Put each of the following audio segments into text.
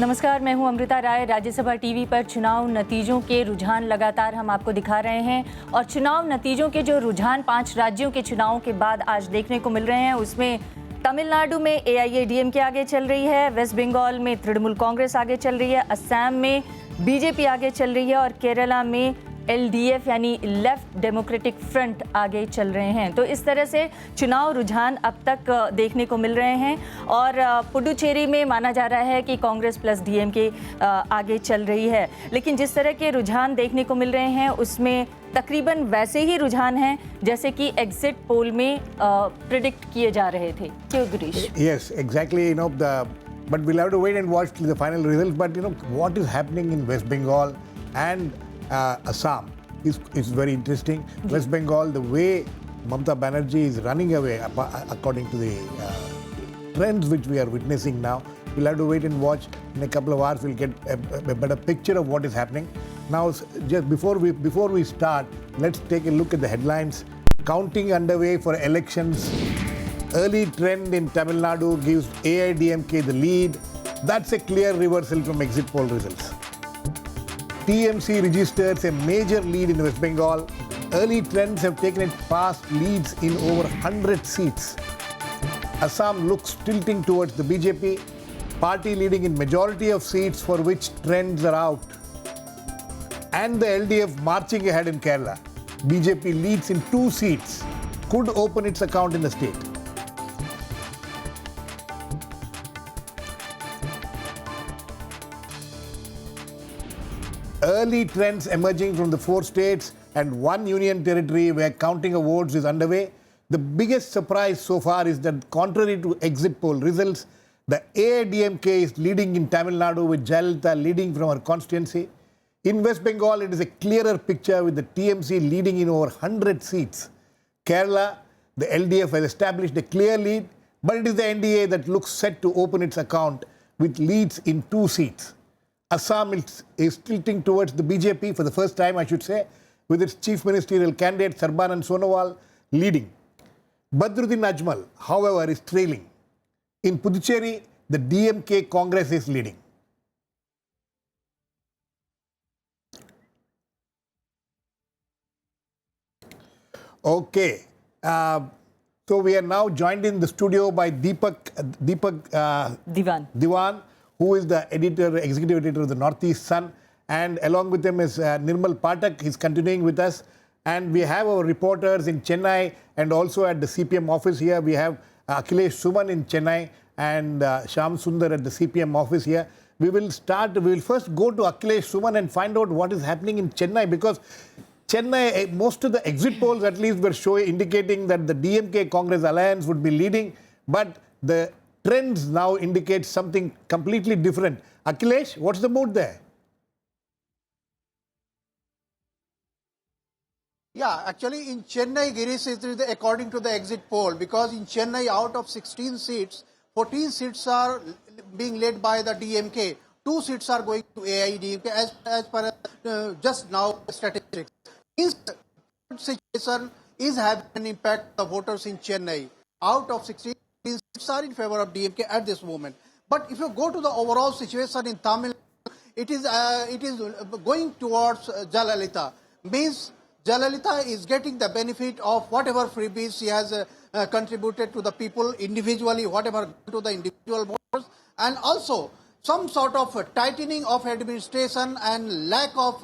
नमस्कार, मैं हूं अमृता राय। राज्यसभा टीवी पर चुनाव नतीजों के रुझान लगातार हम आपको दिखा रहे हैं और चुनाव नतीजों के जो रुझान 5 राज्यों के चुनावों के बाद आज देखने को मिल रहे हैं, उसमें तमिलनाडु में एआईएडीएमके आगे चल रही है, वेस्ट बंगाल में तृणमूल कांग्रेस आगे चल रही है, असम में बीजेपी आगे चल रही है और केरला में एलडीएफ यानी लेफ्ट डेमोक्रेटिक फ्रंट आगे चल रहे हैं। तो इस तरह से चुनाव रुझान अब तक देखने को मिल रहे हैं और पुडुचेरी में माना जा रहा है कि कांग्रेस प्लस डीएमके आगे चल रही है। लेकिन जिस तरह के रुझान देखने को मिल रहे हैं उसमें तकरीबन वैसे ही रुझान हैं जैसे कि एग्जिट पोल में प्रिडिक्ट किए जा रहे थे। क्यों Girish? Yes, exactly. But we'll have to wait and watch the final results. But what is happening in West Bengal and Assam is very interesting. West Bengal, the way Mamata Banerjee is running away, according to the trends which we are witnessing now, we'll have to wait and watch. In a couple of hours, we'll get a better picture of what is happening. Now, just before we start, let's take a look at the headlines. Counting underway for elections. Early trend in Tamil Nadu gives AIDMK the lead. That's a clear reversal from exit poll results. TMC registers a major lead in West Bengal. Early trends have taken it past leads in over 100 seats. Assam looks tilting towards the BJP, party leading in majority of seats for which trends are out. And the LDF marching ahead in Kerala. BJP leads in 2 seats, could open its account in the state. Early trends emerging from the 4 states and 1 union territory where counting of votes is underway. The biggest surprise so far is that contrary to exit poll results, the AIDMK is leading in Tamil Nadu with Jayalalitha leading from her constituency. In West Bengal, it is a clearer picture with the TMC leading in over 100 seats. Kerala, the LDF has established a clear lead, but it is the NDA that looks set to open its account with leads in 2 seats. Assam is tilting towards the BJP for the first time, I should say, with its chief ministerial candidate Sarbanand Sonowal leading. Badruddin Ajmal, however, is trailing. In Puducherry, the DMK Congress is leading. Okay, so we are now joined in the studio by Deepak Diwan, who is the executive editor of the Northeast Sun, and along with him is Nirmal Pathak. He's continuing with us, and we have our reporters in Chennai and also at the CPM office here. We have Akhilesh Suman in Chennai and Shyam Sundar at the CPM office here. We will first go to Akhilesh Suman and find out what is happening in Chennai, because Chennai, most of the exit polls at least were indicating that the DMK Congress alliance would be leading, but the trends now indicate something completely different. Akhilesh, what's the mood there? Yeah, actually in Chennai, Girish, it is according to the exit poll, because in Chennai, out of 16 seats, 14 seats are being led by the DMK. 2 seats are going to AIDMK as per just now statistics. This situation is having an impact on the voters in Chennai. Out of 16 seats are in favor of DMK at this moment. But if you go to the overall situation in Tamil Nadu, it is going towards Jayalalitha. Means Jayalalitha is getting the benefit of whatever freebies she has contributed to the people individually, whatever to the individual voters, and also some sort of tightening of administration and lack of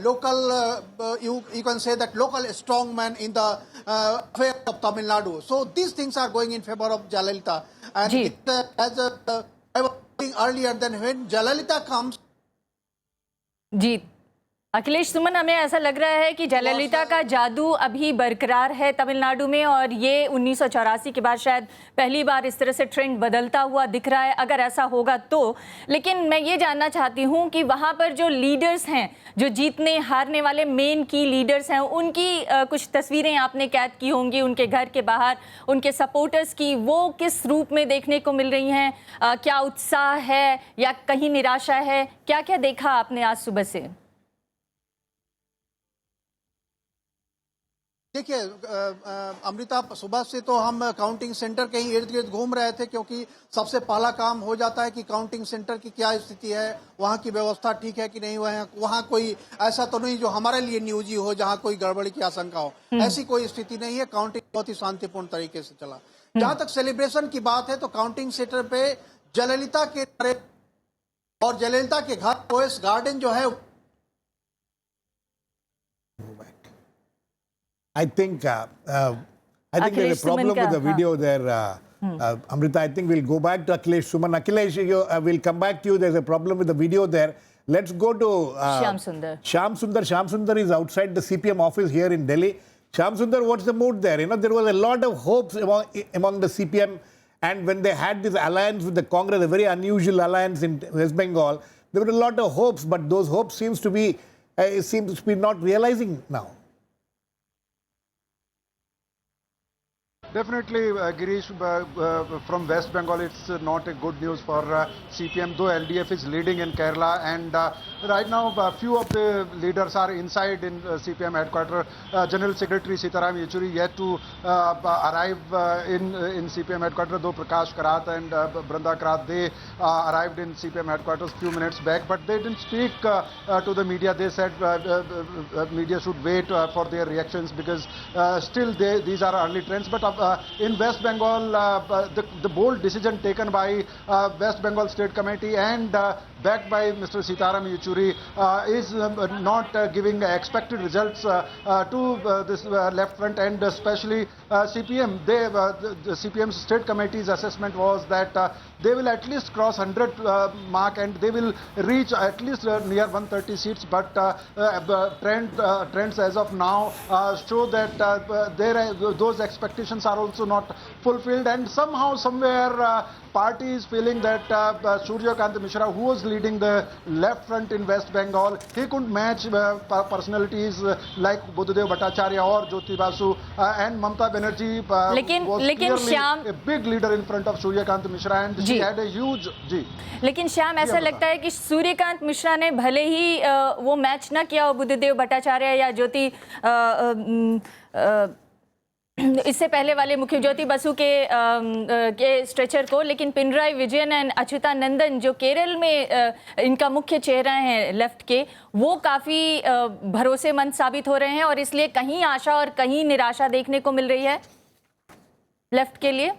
local, you can say that local strongman in the affairs of Tamil Nadu. So these things are going in favor of Jayalalitha. And it, as I was saying earlier, then when Jayalalitha comes, जी अखिलेश सुमन, हमें ऐसा लग रहा है कि जयललिता का जादू अभी बरकरार है तमिलनाडु में और ये 1984 के बाद शायद पहली बार इस तरह से ट्रेंड बदलता हुआ दिख रहा है, अगर ऐसा होगा तो। लेकिन मैं ये जानना चाहती हूँ कि वहाँ पर जो लीडर्स हैं, जो जीतने हारने वाले मेन की लीडर्स हैं, उनकी कुछ तस्वीरें आपने कैद की होंगी उनके घर के बाहर, उनके सपोर्टर्स की, वो किस रूप में देखने को मिल रही हैं? क्या उत्साह है या कहीं निराशा है? क्या क्या देखा आपने आज सुबह से? देखिए अमृता, सुबह से तो हम काउंटिंग सेंटर के ही इर्द गिर्द घूम रहे थे, क्योंकि सबसे पहला काम हो जाता है कि काउंटिंग सेंटर की क्या स्थिति है, वहाँ की व्यवस्था ठीक है कि नहीं, वहाँ कोई ऐसा तो नहीं जो हमारे लिए न्यूजी हो जहाँ कोई गड़बड़ी की आशंका हो। ऐसी कोई स्थिति नहीं है। काउंटिंग बहुत ही शांतिपूर्ण तरीके से चला। जहां तक सेलिब्रेशन की बात है तो काउंटिंग सेंटर पे जयललिता के और जयललिता के घर ओएस गार्डन जो है, I think there's a Akhilesh problem Suman with the ka, video there, Amrita. I think we'll go back to Akhilesh Suman. Akhilesh, we'll come back to you. There's a problem with the video there. Let's go to Shyam Sundar. Shyam Sundar. Shyam Sundar is outside the CPM office here in Delhi. Shyam Sundar, what's the mood there? You know, there was a lot of hopes among the CPM, and when they had this alliance with the Congress, a very unusual alliance in West Bengal, there were a lot of hopes, but those hopes seems to be not realizing now. Definitely, Girish, from West Bengal, it's not a good news for CPM, though LDF is leading in Kerala, and right now a few of the leaders are inside in CPM headquarters. General Secretary Sitaram Yechuri yet to arrive in CPM headquarters, though Prakash Karat and Branda Karat, they arrived in CPM headquarters few minutes back, but they didn't speak to the media. They said media should wait for their reactions because still these are early trends. But in West Bengal, the bold decision taken by West Bengal State Committee and backed by Mr. Sitaram Yechuri is not giving expected results to this left front, and especially CPM. The CPM State Committee's assessment was that they will at least cross 100 mark and they will reach at least near 130 seats. But trends as of now show that those expectations are also not fulfilled, and somehow somewhere party is feeling that Surya Kant Mishra, who was leading the left front in West Bengal, he couldn't match personalities like Buddhadev Bhattacharya or Jyoti Basu, and Mamata Banerjee was clearly a big leader in front of Surya Kant Mishra, and she had a huge लेकिन श्याम, ऐसा लगता है कि सूर्यकांत मिश्रा ने भले ही वो match ना किया हो बुद्धदेव भट्टाचार्य या ज्योति इससे पहले वाले मुख्य ज्योति बसु के स्ट्रेचर को, लेकिन पिनराई विजयन एंड अच्युतानंदन जो केरल में इनका मुख्य चेहरा है लेफ्ट के, वो काफ़ी भरोसेमंद साबित हो रहे हैं और इसलिए कहीं आशा और कहीं निराशा देखने को मिल रही है लेफ्ट के लिए।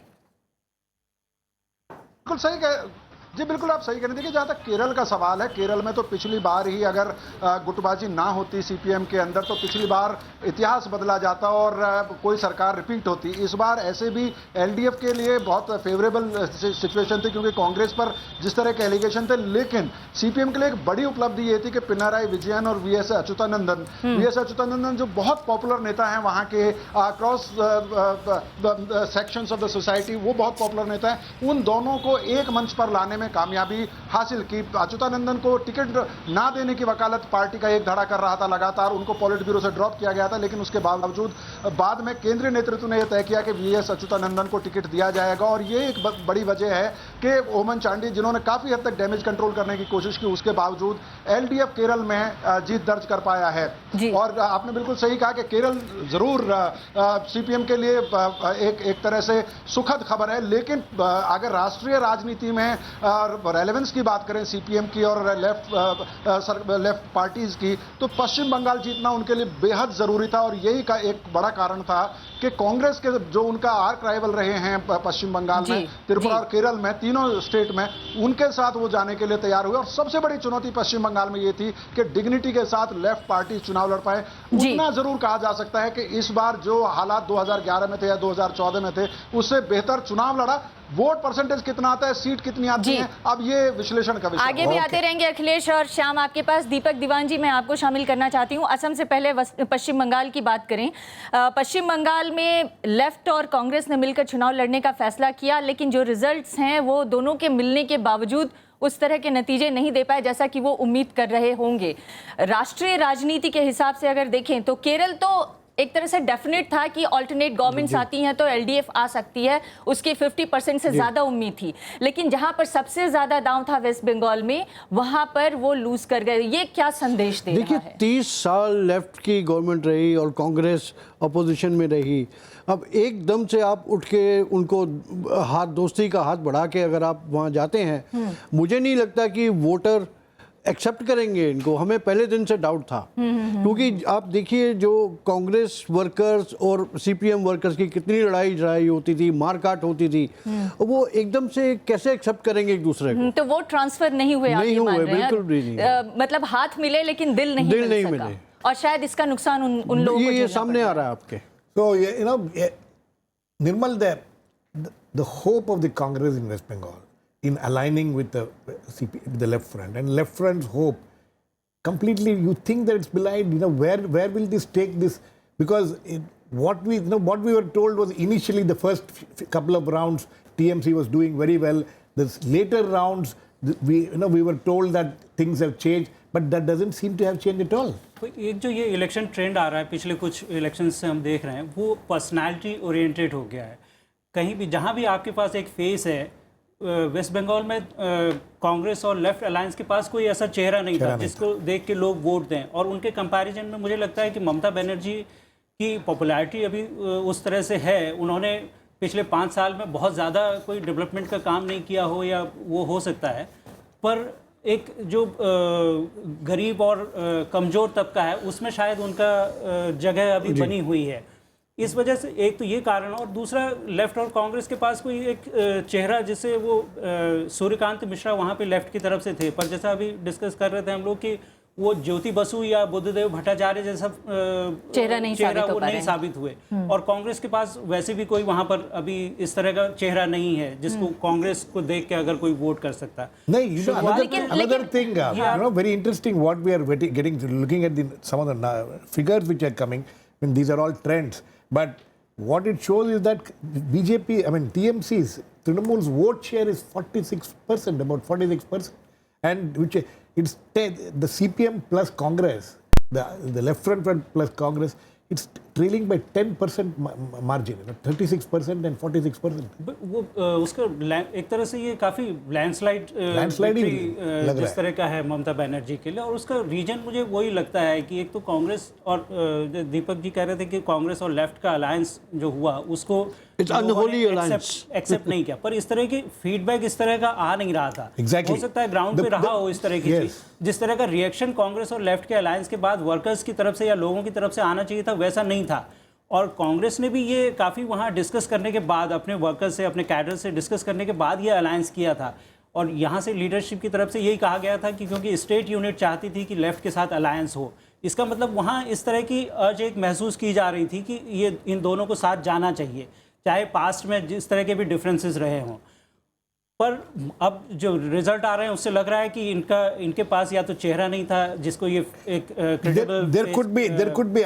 बिल्कुल सही जी, बिल्कुल आप सही कह रहे हैं। देखिए, जहाँ तक केरल का सवाल है, केरल में तो पिछली बार ही अगर गुटबाजी ना होती सीपीएम के अंदर तो पिछली बार इतिहास बदला जाता और कोई सरकार रिपीट होती। इस बार ऐसे भी एलडीएफ के लिए बहुत फेवरेबल सिचुएशन थी क्योंकि कांग्रेस पर जिस तरह के एलिगेशन थे, लेकिन सीपीएम के लिए एक बड़ी उपलब्धि ये थी कि पिनाराई विजयन और वीएस अच्युतानंदन जो बहुत पॉपुलर नेता हैं वहाँ के across sections of the society, वो बहुत पॉपुलर नेता हैं, उन दोनों को एक मंच पर लाने में कामयाबी हासिल की। अच्युतानंदन को टिकट ना देने की वकालत पार्टी का एक धड़ा कर रहा था लगातार, उनको पॉलिट ब्यूरो से ड्रॉप किया गया था, लेकिन उसके बावजूद बाद में केंद्रीय नेतृत्व ने यह तय किया कि वीएस अच्युतानंदन को टिकट दिया जाएगा। और ये एक बड़ी वजह है कि ओमन चांडी, जिन्होंने काफी हद तक डैमेज कंट्रोल करने की कोशिश की, उसके बावजूद एलडीएफ केरल में जीत दर्ज कर पाया है। और आपने बिल्कुल सही कहा कि केरल जरूर सीपीएम के लिए एक तरह से सुखद खबर है, लेकिन अगर राष्ट्रीय राजनीति में रेलेवेंस की बात करें सीपीएम की और लेफ्ट पार्टीज की, तो पश्चिम बंगाल जीतना उनके लिए बेहद जरूरी था। और यही का एक बड़ा कारण था कि कांग्रेस के जो उनका आर्क राइवल रहे हैं पश्चिम बंगाल में, त्रिपुरा और केरल में, तीनों स्टेट में, उनके साथ वो जाने के लिए तैयार हुए। और सबसे बड़ी चुनौती पश्चिम बंगाल में ये थी कि डिग्निटी के साथ लेफ्ट पार्टी चुनाव लड़ पाए। उतना जरूर कहा जा सकता है कि इस बार जो हालात 2011 में थे या 2014 में थे, उससे बेहतर चुनाव लड़ा। वोट परसेंटेज कितना आता है, सीट कितनी आती है, अब ये विश्लेषण का विषय आगे भी आते रहेंगे। अखिलेश और श्याम, आपके पास दीपक दीवान जी, मैं आपको शामिल करना चाहती हूँ। असम से पहले पश्चिम बंगाल की बात करें। पश्चिम बंगाल में लेफ्ट और कांग्रेस ने मिलकर चुनाव लड़ने का फैसला किया, लेकिन जो रिजल्ट्स हैं वो दोनों के मिलने के बावजूद उस तरह के नतीजे नहीं दे पाए जैसा कि वो उम्मीद कर रहे होंगे। राष्ट्रीय राजनीति के हिसाब से अगर देखें तो केरल तो एक तरह से डेफिनेट था कि ऑल्टरनेट गवर्नमेंट्स आती हैं तो एलडीएफ आ सकती है, उसकी 50% से ज़्यादा उम्मीद थी। लेकिन जहां पर सबसे ज़्यादा दांव था वेस्ट बंगाल में, वहां पर वो लूज कर गए। ये क्या संदेश दे रहा है? 30 साल लेफ्ट की गवर्नमेंट रही और कांग्रेस अपोजिशन में रही। अब एकदम से आप उठ के उनको दोस्ती का हाथ बढ़ा के अगर आप वहाँ जाते हैं, मुझे नहीं लगता कि वोटर एक्सेप्ट करेंगे इनको। हमें पहले दिन से डाउट था, क्योंकि आप देखिए जो कांग्रेस वर्कर्स और सीपीएम वर्कर्स की कितनी लड़ाई होती थी, मारकाट होती थी, वो एकदम से कैसे एक्सेप्ट करेंगे एक दूसरे को? तो वो ट्रांसफर नहीं हुए, नहीं आप मान हुए, रहे हैं? बिल्कुल भी नहीं। मतलब हाथ मिले लेकिन दिल नहीं मिल सका। और शायद इसका नुकसान उन लोगों को ये सामने आ रहा है आपके। So, Nirmal, the hope of the Congress in West Bengal in aligning with the left front, and left front's hope completely, you think that it's belied? Where will this take this? Because what we were told was initially the first couple of rounds TMC was doing very well. The later rounds we were told that things have changed, but that doesn't seem to have changed at all. एक जो ये election trend आ रहा है पिछले कुछ election से हम देख रहे हैं, वो पर्सनालिटी ओरिएंटेड हो गया है। कहीं भी जहाँ भी आपके पास एक फेस है, वेस्ट बंगाल में कांग्रेस और लेफ्ट अलायंस के पास कोई ऐसा चेहरा नहीं था जिसको देख के लोग वोट दें। और उनके कंपैरिजन में मुझे लगता है कि ममता बनर्जी की पॉपुलैरिटी अभी उस तरह से है, उन्होंने पिछले 5 साल में बहुत ज़्यादा कोई डेवलपमेंट का काम नहीं किया हो, या वो हो सकता है, पर एक जो गरीब और कमज़ोर तबका है उसमें शायद उनका जगह अभी बनी हुई है। इस वजह से एक तो ये कारण, और दूसरा लेफ्ट और कांग्रेस के पास कोई एक चेहरा, जिसे वो सूर्यकांत मिश्रा वहाँ पे लेफ्ट की तरफ से थे, पर जैसा अभी डिस्कस कर रहे थे हम लोग कि वो ज्योति बसु या बुद्धदेव भट्टाचार्य जैसा चेहरा वो नहीं साबित हुए। और कांग्रेस के पास वैसे भी कोई वहां पर अभी इस तरह का चेहरा नहीं है जिसको कांग्रेस को देख के अगर कोई वोट कर सकता। नहीं, another thing, very interesting what we are getting looking at some of the figures which are coming. I mean, these are all trends, but what it shows is that BJP, I mean TMC's, Trinamool's vote share is 46%, about 46%, and which it's the CPM plus Congress, the left front plus Congress, it's trailing by 10% margin, 36% and 46%. वो उसका एक तरह से ये काफ़ी landslide जिस तरह का है ममता बनर्जी के लिए, और उसका रीजन मुझे वही लगता है कि एक तो कांग्रेस और दीपक जी कह रहे थे कि कांग्रेस और लेफ्ट का अलायंस जो हुआ उसको एक्सेप्ट नहीं किया, पर इस तरह की फीडबैक इस तरह का आ नहीं रहा था। हो सकता है ग्राउंड पे रहा हो इस तरह की चीज, जिस तरह का रिएक्शन कांग्रेस और लेफ्ट के अलायंस के बाद वर्कर्स की तरफ से या लोगों की तरफ से आना चाहिए था, वैसा नहीं था। और कांग्रेस ने भी ये काफ़ी वहाँ डिस्कस करने के बाद, अपने वर्कर्स से, अपने कैडर से डिस्कस करने के बाद ये अलायंस किया था। और यहाँ से लीडरशिप की तरफ से यही कहा गया था कि क्योंकि स्टेट यूनिट चाहती थी कि लेफ्ट के साथ अलायंस हो, इसका मतलब वहाँ इस तरह की अर्ज एक महसूस की जा रही थी कि ये इन दोनों को साथ जाना चाहिए, चाहे पास्ट में जिस तरह के भी डिफरेंसेस रहे हों। पर अब जो रिजल्ट आ रहे हैं उससे लग रहा है कि इनके पास या तो चेहरा नहीं था जिसको ये एक credible, there could be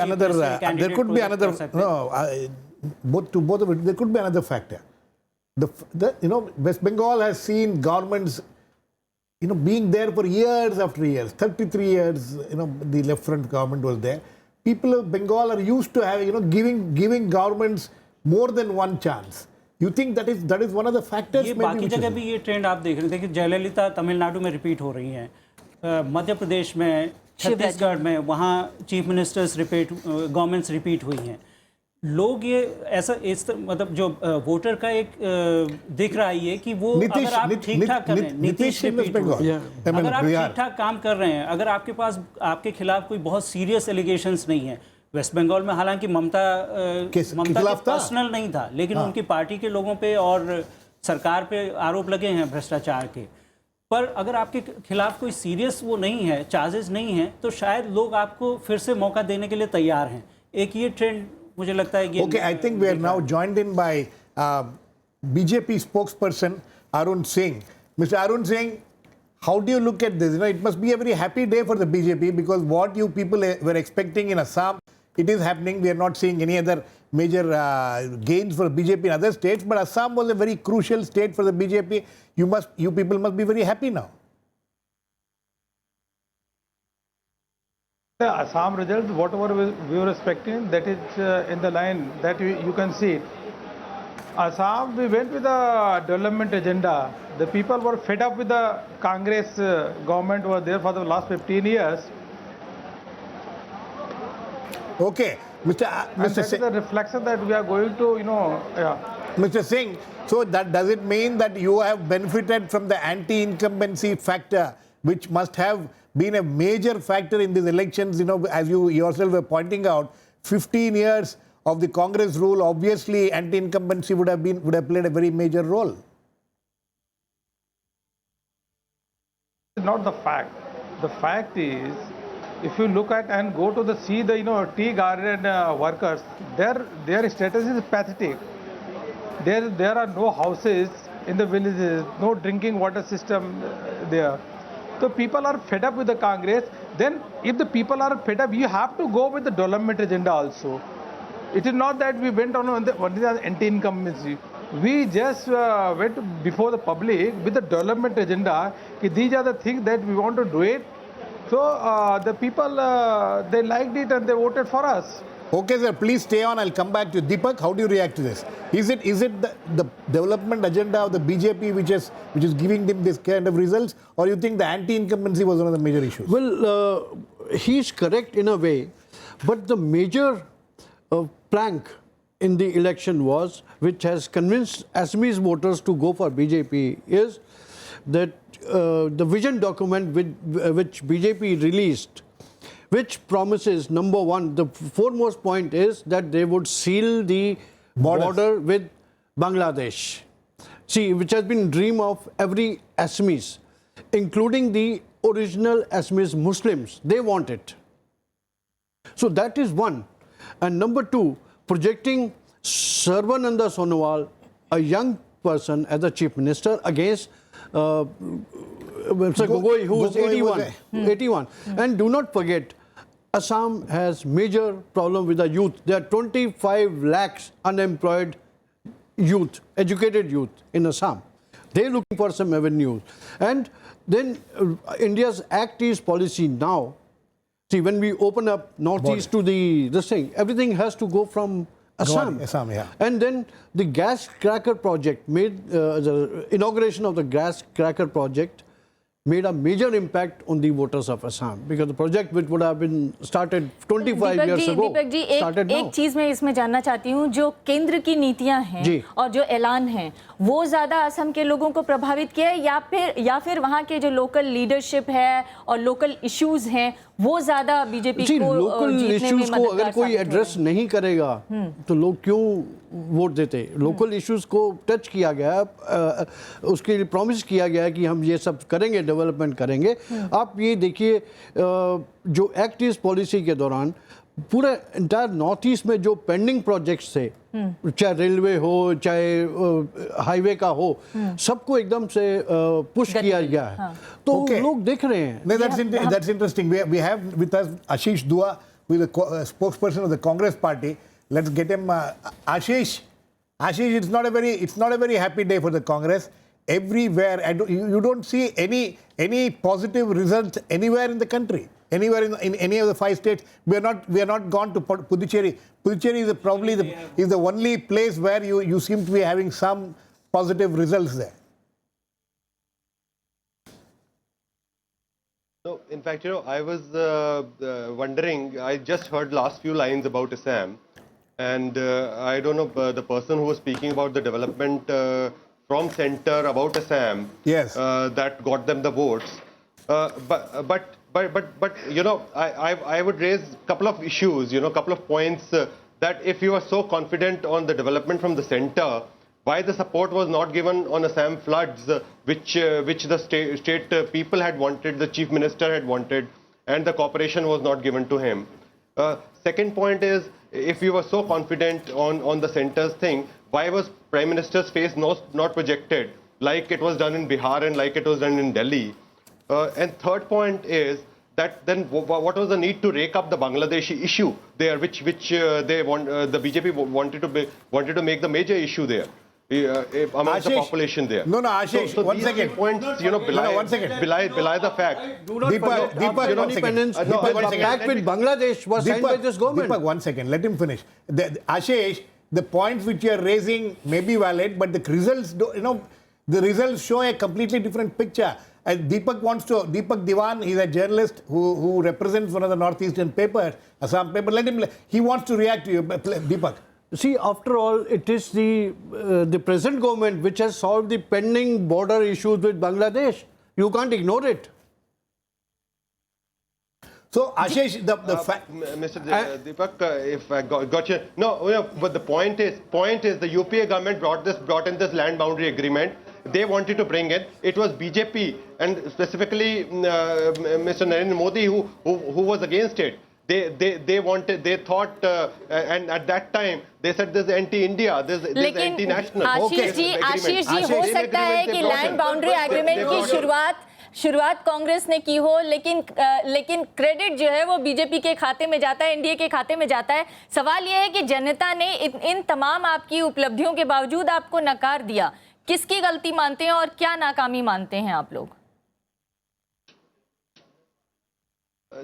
another factor. West Bengal has seen governments being there for years after years. 33 years, the left front government was there. People of Bengal are used to having, giving governments more than one chance. You think that is one of the factors? ये बाकी जगह भी ये trend आप देख रहे थे कि जयललिता तमिलनाडु में रिपीट हो रही हैं, मध्य प्रदेश में, छत्तीसगढ़ में, वहाँ चीफ मिनिस्टर्स गवर्नमेंट्स रिपीट हुई हैं। लोग ये ऐसा मतलब जो वोटर का एक दिख रहा है ये कि वो अगर आप ठीक ठाक कर रहे हैं, नीतीश रिपीट अगर आप ठीक ठाक काम कर रहे हैं, अगर आपके पास आपके खिलाफ कोई बहुत सीरियस एलिगेशंस नहीं है। वेस्ट बंगाल में हालांकि ममता के पर्सनल नहीं था, लेकिन उनकी पार्टी के लोगों पे और सरकार पे आरोप लगे हैं भ्रष्टाचार के। पर अगर आपके खिलाफ कोई सीरियस वो नहीं है, चार्जेस नहीं है, तो शायद लोग आपको फिर से मौका देने के लिए तैयार हैं। एक ये ट्रेंड मुझे लगता है कि Okay, I think we are now joined in by BJP spokesperson Arun Singh. Mr. Arun Singh, how do you look at this? It must be a very happy day for the BJP, because what you people were expecting in Assam, it is happening. We are not seeing any other major gains for BJP in other states, but Assam was a very crucial state for the BJP. You people must be very happy now. The Assam result, whatever we were expecting, that is in the line that you can see. Assam, we went with a development agenda. The people were fed up with the Congress government was there for the last 15 years. Okay, Mr. And that is the reflection that we are going to, Mr. Singh, so that does it mean that you have benefited from the anti-incumbency factor, which must have been a major factor in these elections? As you yourself were pointing out, 15 years of the Congress rule, obviously anti-incumbency would have played a very major role. Not the fact. The fact is, if you look at and go to the tea garden workers, their status is pathetic. There are no houses in the villages, no drinking water system there. So people are fed up with the Congress. Then if the people are fed up, you have to go with the development agenda also. It is not that we went on the anti-incumbency. We just went before the public with the development agenda. These are the things that we want to do it. So the people, they liked it and they voted for us. Okay, sir, please stay on. I'll come back to you. Deepak, how do you react to this? Is it the development agenda of the BJP which is giving them this kind of results, or you think the anti-incumbency was one of the major issues? Well, he's correct in a way, but the major plank in the election was, which has convinced Assamese voters to go for BJP, is that the vision document which BJP released, which promises, number one, the foremost point is that they would seal the border with Bangladesh. See, which has been dream of every Assamese, including the original Assamese Muslims. They want it. So that is one. And number two, projecting Sarbananda Sonowal, a young person, as a chief minister against Mr. Gogoi, who is 81. And do not forget, Assam has major problem with the youth. There are 25 lakhs unemployed youth, educated youth in Assam. They are looking for some avenues. And then India's Act East policy now, see, when we open up Northeast to this thing, everything has to go from Assam. Yeah. And then the gas cracker project the inauguration of the gas cracker project made a major impact on the voters of Assam, because the project which would have been started 25 years ago Deepak ji, started now. एक चीज मैं इसमें जानना चाहती हूँ, जो केंद्र की नीतियां हैं और जो ऐलान हैं, वो ज्यादा असम के लोगों को प्रभावित किया है, या फिर वहाँ के जो लोकल लीडरशिप है और लोकल इश्यूज हैं, वो ज्यादा बीजेपी को लोकल जीतने में इश्यूज को अगर कोई मददगार एड्रेस नहीं करेगा तो लोग क्यों वोट देते? लोकल इश्यूज को टच किया गया, उसके लिए प्रॉमिस किया गया कि हम ये सब करेंगे, डेवलपमेंट करेंगे। आप ये देखिए, जो एक्ट ईस्ट पॉलिसी के दौरान पूरे इंटायर नॉर्थ ईस्ट में जो पेंडिंग प्रोजेक्ट्स थे, चाहे रेलवे हो, चाहे हाईवे का हो, सबको एकदम से पुश किया गया है। तो लोग देख रहे हैं। That's interesting. We have with us Ashish Dua, who is a spokesperson of the Congress party. Let's get him. Ashish, it's not a very happy day for the Congress. Everywhere, you don't see any positive results anywhere in the country. Anywhere in any of the 5 states, we are not gone to Puducherry. Puducherry is probably the only place where you seem to be having some positive results there. No, in fact, I was wondering. I just heard last few lines about Assam, and I don't know the person who was speaking about the development from center about Assam. Yes. That got them the votes. But I would raise a couple of issues, couple of points that if you are so confident on the development from the center, why the support was not given on Assam floods, which the state people had wanted, the chief minister had wanted, and the cooperation was not given to him. Second point is, if you were so confident on the center's thing, why was Prime Minister's face not projected like it was done in Bihar and like it was done in Delhi? And third point is that then what was the need to rake up the Bangladeshi issue there, which they want, the BJP wanted to make the major issue there. among the population there. No, Ashish, so one these second. points, one second. belie the fact. Do not Deepak, forget, one second. independence, Deepak, one second. pact with Bangladesh was signed by this government. Deepak, one second. Let him finish. Ashish, the points which you are raising may be valid, but the results, the results show a completely different picture. Deepak Diwan, he's a journalist who represents one of the northeastern papers, Assam paper. He wants to react to you, Deepak. See, after all, it is the present government which has solved the pending border issues with Bangladesh. You can't ignore it. So, Ashish, the fact... Mr. Deepak, if I got you... No, but the point is the UPA government brought in this land boundary agreement. They wanted to bring in. It was BJP and specifically Mr. Narendra Modi who was against it. They thought, and at that time they said this is anti-India, this is anti-national. Ashish ji हो सकता है कि land boundary agreement की शुरुआत कांग्रेस ने की हो, लेकिन क्रेडिट जो है वो बीजेपी के खाते में जाता है, एनडीए के खाते में जाता है। सवाल ये है कि जनता ने इन तमाम आपकी उपलब्धियों के बावजूद आपको नकार दिया। किसकी गलती मानते हैं और क्या नाकामी मानते हैं आप लोग?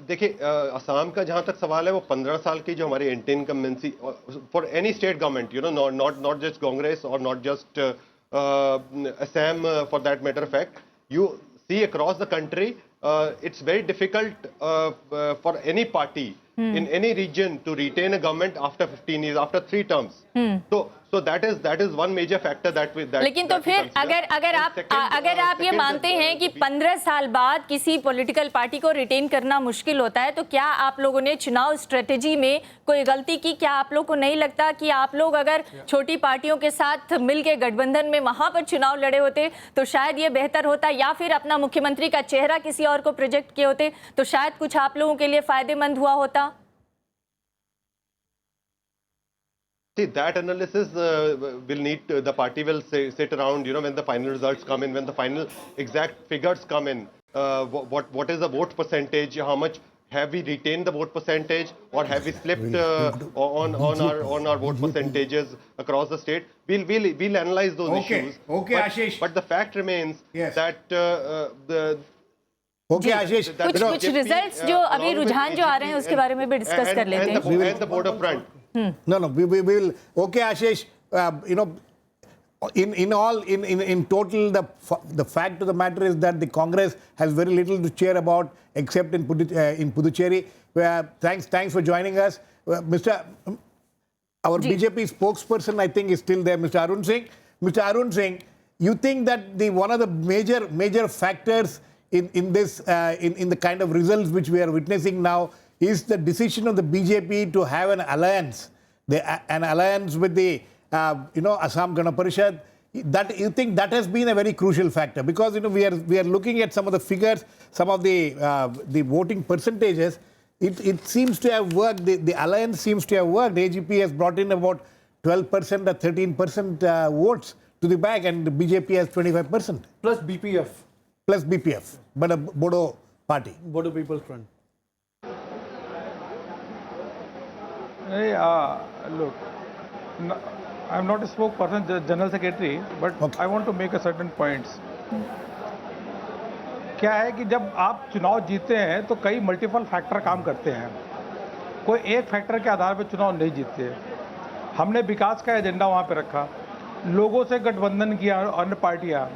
देखिए, असम का जहां तक सवाल है वो 15 साल की जो हमारी anti incumbency for any state government, not just Congress और not just Assam for that matter fact, you see across the country it's very difficult for any party in any region to retain a government after 15 years, after 3 terms. So that is one major factor that लेकिन तो फिर अगर आप ये मानते हैं कि 15 साल बाद किसी पॉलिटिकल पार्टी को रिटेन करना मुश्किल होता है, तो क्या आप लोगों ने चुनाव स्ट्रेटेजी में कोई गलती की? क्या आप लोग को नहीं लगता कि आप लोग अगर छोटी पार्टियों के साथ मिलकर गठबंधन में वहां पर चुनाव लड़े होते तो शायद ये बेहतर होता, या फिर अपना मुख्यमंत्री का चेहरा किसी और को प्रोजेक्ट किए होते तो शायद कुछ आप लोगों के लिए फायदेमंद हुआ होता? See, that analysis will need the party will sit around, when the final results come in, when the final exact figures come in, what is the vote percentage, how much have we retained the vote percentage, or have we slipped on our vote percentages across the state. We'll analyze those issues. Okay, Ashish. But the fact remains that Ashish, कुछ results जो अभी रुझान जो आ रहे हैं उसके बारे में भी डिस्कस कर लेते हैं. And the border front. No, we will. Okay, Ashish, in total, the fact of the matter is that the Congress has very little to cheer about, except in Puducherry. Thanks for joining us, our BJP spokesperson, I think, is still there, Mr. Arun Singh. Mr. Arun Singh, you think that one of the major factors in the kind of results which we are witnessing now is the decision of the BJP to have an alliance with the Assam Gana Parishad. That you think that has been a very crucial factor, because we are looking at some of the figures, some of the voting percentages. It seems to have worked. The alliance seems to have worked. AGP has brought in about 12% or 13% votes to the bag, and the BJP has 25%. Plus BPF. Plus BPF, but a Bodo party. Bodo People's Front. Hey, look, I'm not a spokesperson, general secretary, but Okay. I want to make a certain points. क्या है कि जब आप चुनाव जीतते हैं तो कई मल्टीपल फैक्टर काम करते हैं, कोई एक फैक्टर के आधार पर चुनाव नहीं जीतते. हमने विकास का एजेंडा वहाँ पे रखा, लोगों से गठबंधन किया अन्य पार्टियाँ,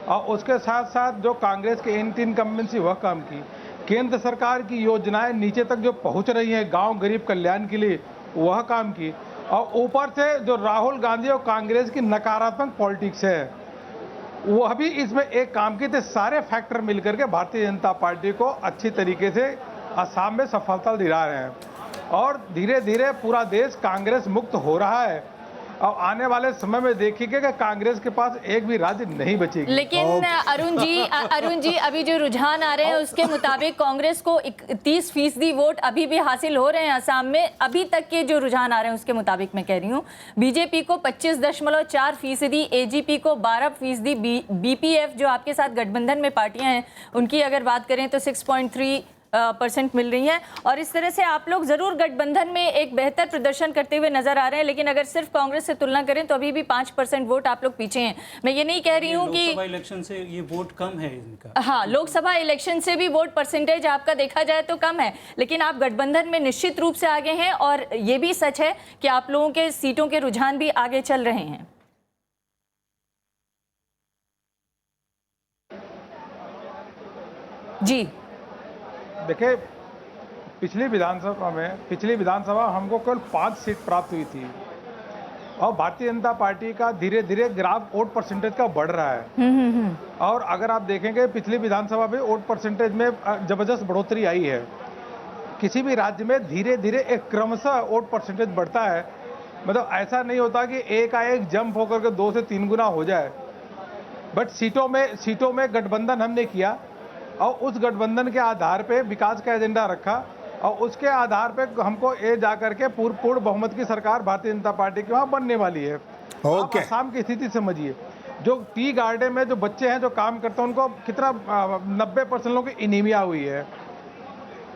और उसके साथ साथ जो कांग्रेस के एंटी इनकम्बेंसी वह काम की. केंद्र सरकार की योजनाएं नीचे तक जो पहुंच रही हैं गांव गरीब कल्याण के लिए, वह काम की. और ऊपर से जो राहुल गांधी और कांग्रेस की नकारात्मक पॉलिटिक्स है वह भी इसमें एक काम की. थे सारे फैक्टर मिलकर के भारतीय जनता पार्टी को अच्छी तरीके से असम में सफलता दिला रहे हैं, और धीरे धीरे पूरा देश कांग्रेस मुक्त हो रहा है. और आने वाले समय में देखिएगा कि कांग्रेस के पास एक भी राज्य नहीं बचेगी. लेकिन अरुण जी अभी जो रुझान आ रहे हैं उसके मुताबिक कांग्रेस को 30% वोट अभी भी हासिल हो रहे हैं असम में. अभी तक के जो रुझान आ रहे हैं उसके मुताबिक मैं कह रही हूँ, बीजेपी को 25.4%, एजीपी को 12%, बीपीएफ जो आपके साथ गठबंधन में पार्टियां हैं उनकी अगर बात करें तो 6.3, % मिल रही हैं और इस तरह से आप लोग ज़रूर गठबंधन में एक बेहतर प्रदर्शन करते हुए नजर आ रहे हैं, लेकिन अगर सिर्फ कांग्रेस से तुलना करें तो अभी भी 5% वोट आप लोग पीछे हैं। मैं ये नहीं कह रही हूँ कि लोकसभा इलेक्शन से ये वोट कम है इनका। हाँ, लोकसभा इलेक्शन से भी वोट परसेंटेज आपका देखा जाए तो कम है, लेकिन आप गठबंधन में निश्चित रूप से आगे हैं और ये भी सच है कि आप लोगों के सीटों के रुझान भी आगे चल रहे हैं। जी देखिए, पिछली विधानसभा हमको केवल 5 सीट प्राप्त हुई थी और भारतीय जनता पार्टी का धीरे धीरे ग्राफ वोट परसेंटेज का बढ़ रहा है। और अगर आप देखेंगे पिछली विधानसभा में वोट परसेंटेज में जबरदस्त बढ़ोतरी आई है। किसी भी राज्य में धीरे धीरे एक क्रमशः वोट परसेंटेज बढ़ता है, मतलब ऐसा नहीं होता कि एक जंप होकर के 2 से 3 गुना हो जाए। बट सीटों में गठबंधन हमने किया और उस गठबंधन के आधार पे विकास का एजेंडा रखा और उसके आधार पे हमको ये जाकर के पूर्ण बहुमत की सरकार भारतीय जनता पार्टी की वहाँ बनने वाली है। आप असम की स्थिति समझिए, जो टी गार्डन में जो बच्चे हैं जो काम करते हैं उनको कितना 90% लोगों की एनीमिया हुई है।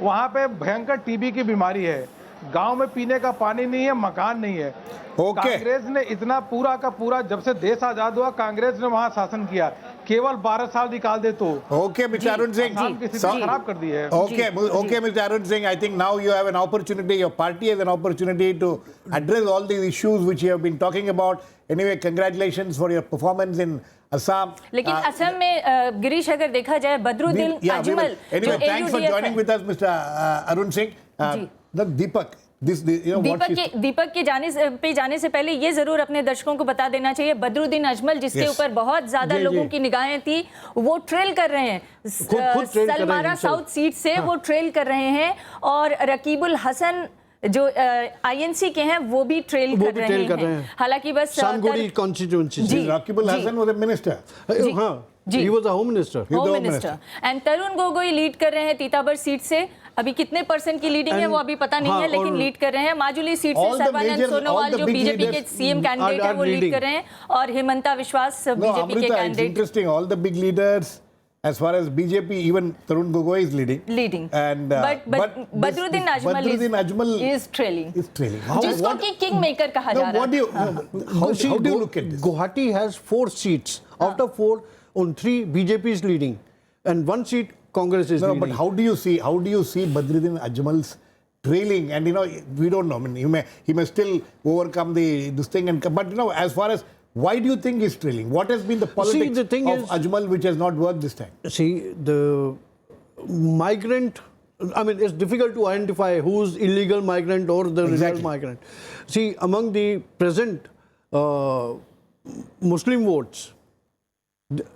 वहाँ पे भयंकर टीबी की बीमारी है, गांव में पीने का पानी नहीं है, मकान नहीं है। कांग्रेस ने इतना पूरा का पूरा, जब से देश आजाद हुआ कांग्रेस ने वहां शासन किया, केवल 12 साल निकाल दे तो Okay, Mr. Arun Singh, खराब कर दी है। Okay, Mr. Arun Singh, I think now you have an opportunity, your party has an opportunity to address all these issues which you have been talking about. Anyway, congratulations for your performance in Assam. लेकिन असम में गिरीश अगर देखा जाए Badruddin Ajmal, anyway, thanks for joining with us, Mr. Arun Singh. Deepak, दीपक के जाने से पहले ये जरूर अपने दर्शकों को बता देना चाहिए, बदरुद्दीन अजमल जिसके ऊपर बहुत ज्यादा लोगों की निगाहें थी, वो ट्रेल कर रहे हैं सलमारा साउथ सीट से। वो ट्रेल कर रहे हैं और रकीबुल हसन जो आईएनसी के हैं वो भी ट्रेल कर रहे हैं। हालांकि बस Samaguri constituency, Rakibul Hussain was a minister. हाँ, he was a home minister. And Tarun Gogoi lead कर रहे हैं तीताबर सीट से। अभी कितने % की लीडिंग है वो अभी पता नहीं है, लेकिन लीड कर रहे हैं। माजुली सीट से सर्बानंद सोनोवाल जो बीजेपी के सीएम कैंडिडेट है वो लीड कर रहे हैं और हेमंता विश्वास बीजेपी के candidate. Interesting, all the big leaders as far as BJP, even Tarun Gogoi is leading. And but Badruddin Ajmal is trailing. जिसको कि किंग मेकर कहा जा रहा है। How do you look at this? Guwahati has 4 seats. Out of 4, on 3 BJP is leading and 1 seat Congress is leading. But how do you see Badruddin Ajmal's trailing? And we don't know. I mean, he may still overcome this thing. But as far as why do you think he's trailing? What has been the politics of Ajmal which has not worked this time? See, the migrant, I mean, it's difficult to identify who's illegal migrant or the real migrant. See, among the present Muslim votes,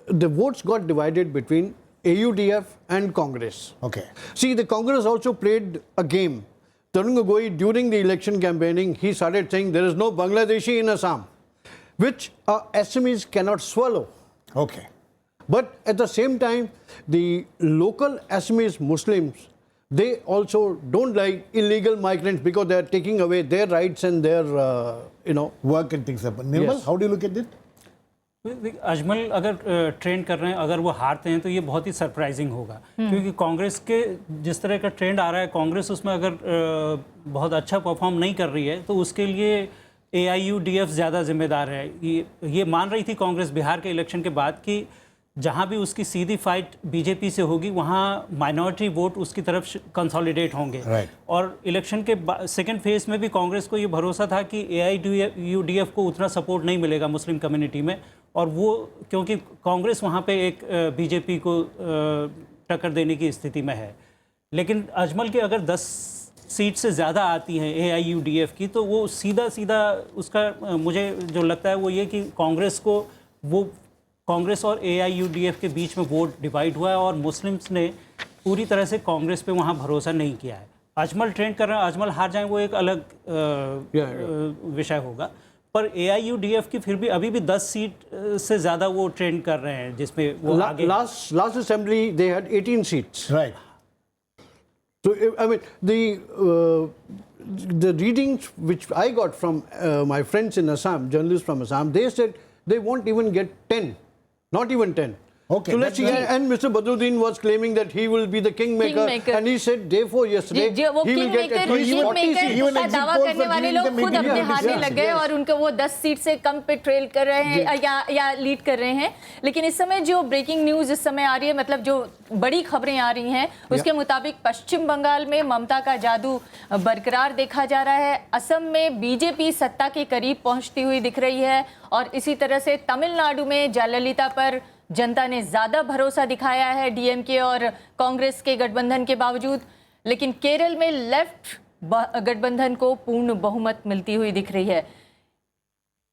the votes got divided between AUDF and Congress. Okay. See, the Congress also played a game. Tarun Gogoi, during the election campaigning, he started saying there is no Bangladeshi in Assam, which SMEs cannot swallow. Okay. But at the same time, the local Assamese Muslims, they also don't like illegal migrants because they are taking away their rights and their, work and things. Nirmal, how do you look at it? Ajmal अगर trend कर रहे हैं, अगर वो हारते हैं तो ये बहुत ही सरप्राइजिंग होगा, क्योंकि कांग्रेस के जिस तरह का ट्रेंड आ रहा है, कांग्रेस उसमें अगर बहुत अच्छा परफॉर्म नहीं कर रही है तो उसके लिए AIUDF ज़्यादा जिम्मेदार है। ये मान रही थी कांग्रेस बिहार के इलेक्शन के बाद कि जहाँ भी उसकी सीधी फाइट बीजेपी से होगी वहाँ माइनॉरिटी वोट उसकी तरफ कंसोलिडेट होंगे। और इलेक्शन के सेकंड फेज में भी कांग्रेस को ये भरोसा था कि AIUDF को उतना सपोर्ट नहीं मिलेगा मुस्लिम कम्युनिटी में, और वो क्योंकि कांग्रेस वहाँ पे एक बीजेपी को टक्कर देने की स्थिति में है। लेकिन अजमल के अगर 10 सीट से ज़्यादा आती हैं AIUDF की तो वो सीधा उसका मुझे जो लगता है वो ये कि कांग्रेस और AIUDF के बीच में वोट डिवाइड हुआ है और मुस्लिम्स ने पूरी तरह से कांग्रेस पे वहाँ भरोसा नहीं किया है। अजमल ट्रेंड कर रहे हैं, अजमल हार जाएं वो एक अलग विषय होगा, पर AIUDF की फिर भी अभी भी 10 सीट से ज़्यादा वो ट्रेंड कर रहे हैं जिसमें वो आगे last assembly they had 18 seats. Right. So I mean the readings which I got from my friends in Assam, journalists from Assam, they said they won't even get 10, not even 10. Okay, So let's see. And Mr. Badruddin was claiming that he will be the kingmaker, Kingmaker. and he said day 4 yesterday जी, वो he will get at least 40 seats. Even का exit दावा polls करने were वाले giving लोग them खुद अपने medium हारने distance. लग गए और उनको वो 10 सीट से कम पे ट्रेल कर रहे हैं या लीड कर रहे हैं। लेकिन इस समय जो ब्रेकिंग न्यूज इस समय आ रही है, मतलब जो बड़ी खबरें आ रही हैं उसके मुताबिक पश्चिम बंगाल में ममता का जादू बरकरार देखा जा रहा है। असम में बीजेपी सत्ता के करीब पहुंचती हुई दिख रही है और इसी तरह से तमिलनाडु में जयललिता पर जनता ने ज्यादा भरोसा दिखाया है डीएमके और कांग्रेस के गठबंधन के बावजूद। लेकिन केरल में लेफ्ट गठबंधन को पूर्ण बहुमत मिलती हुई दिख रही है।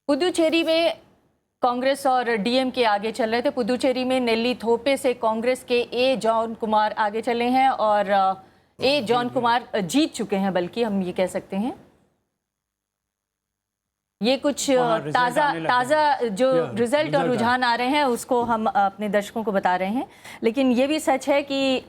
पुदुचेरी में कांग्रेस और डीएमके आगे चल रहे थे। पुदुचेरी में नेल्ली थोपे से कांग्रेस के ए जॉन कुमार आगे चले हैं और ए जॉन कुमार जीत चुके हैं, बल्कि हम ये कह सकते हैं। ये कुछ ताज़ा जो रिजल्ट और रुझान आ रहे हैं उसको हम अपने दर्शकों को बता रहे हैं। लेकिन ये भी सच है कि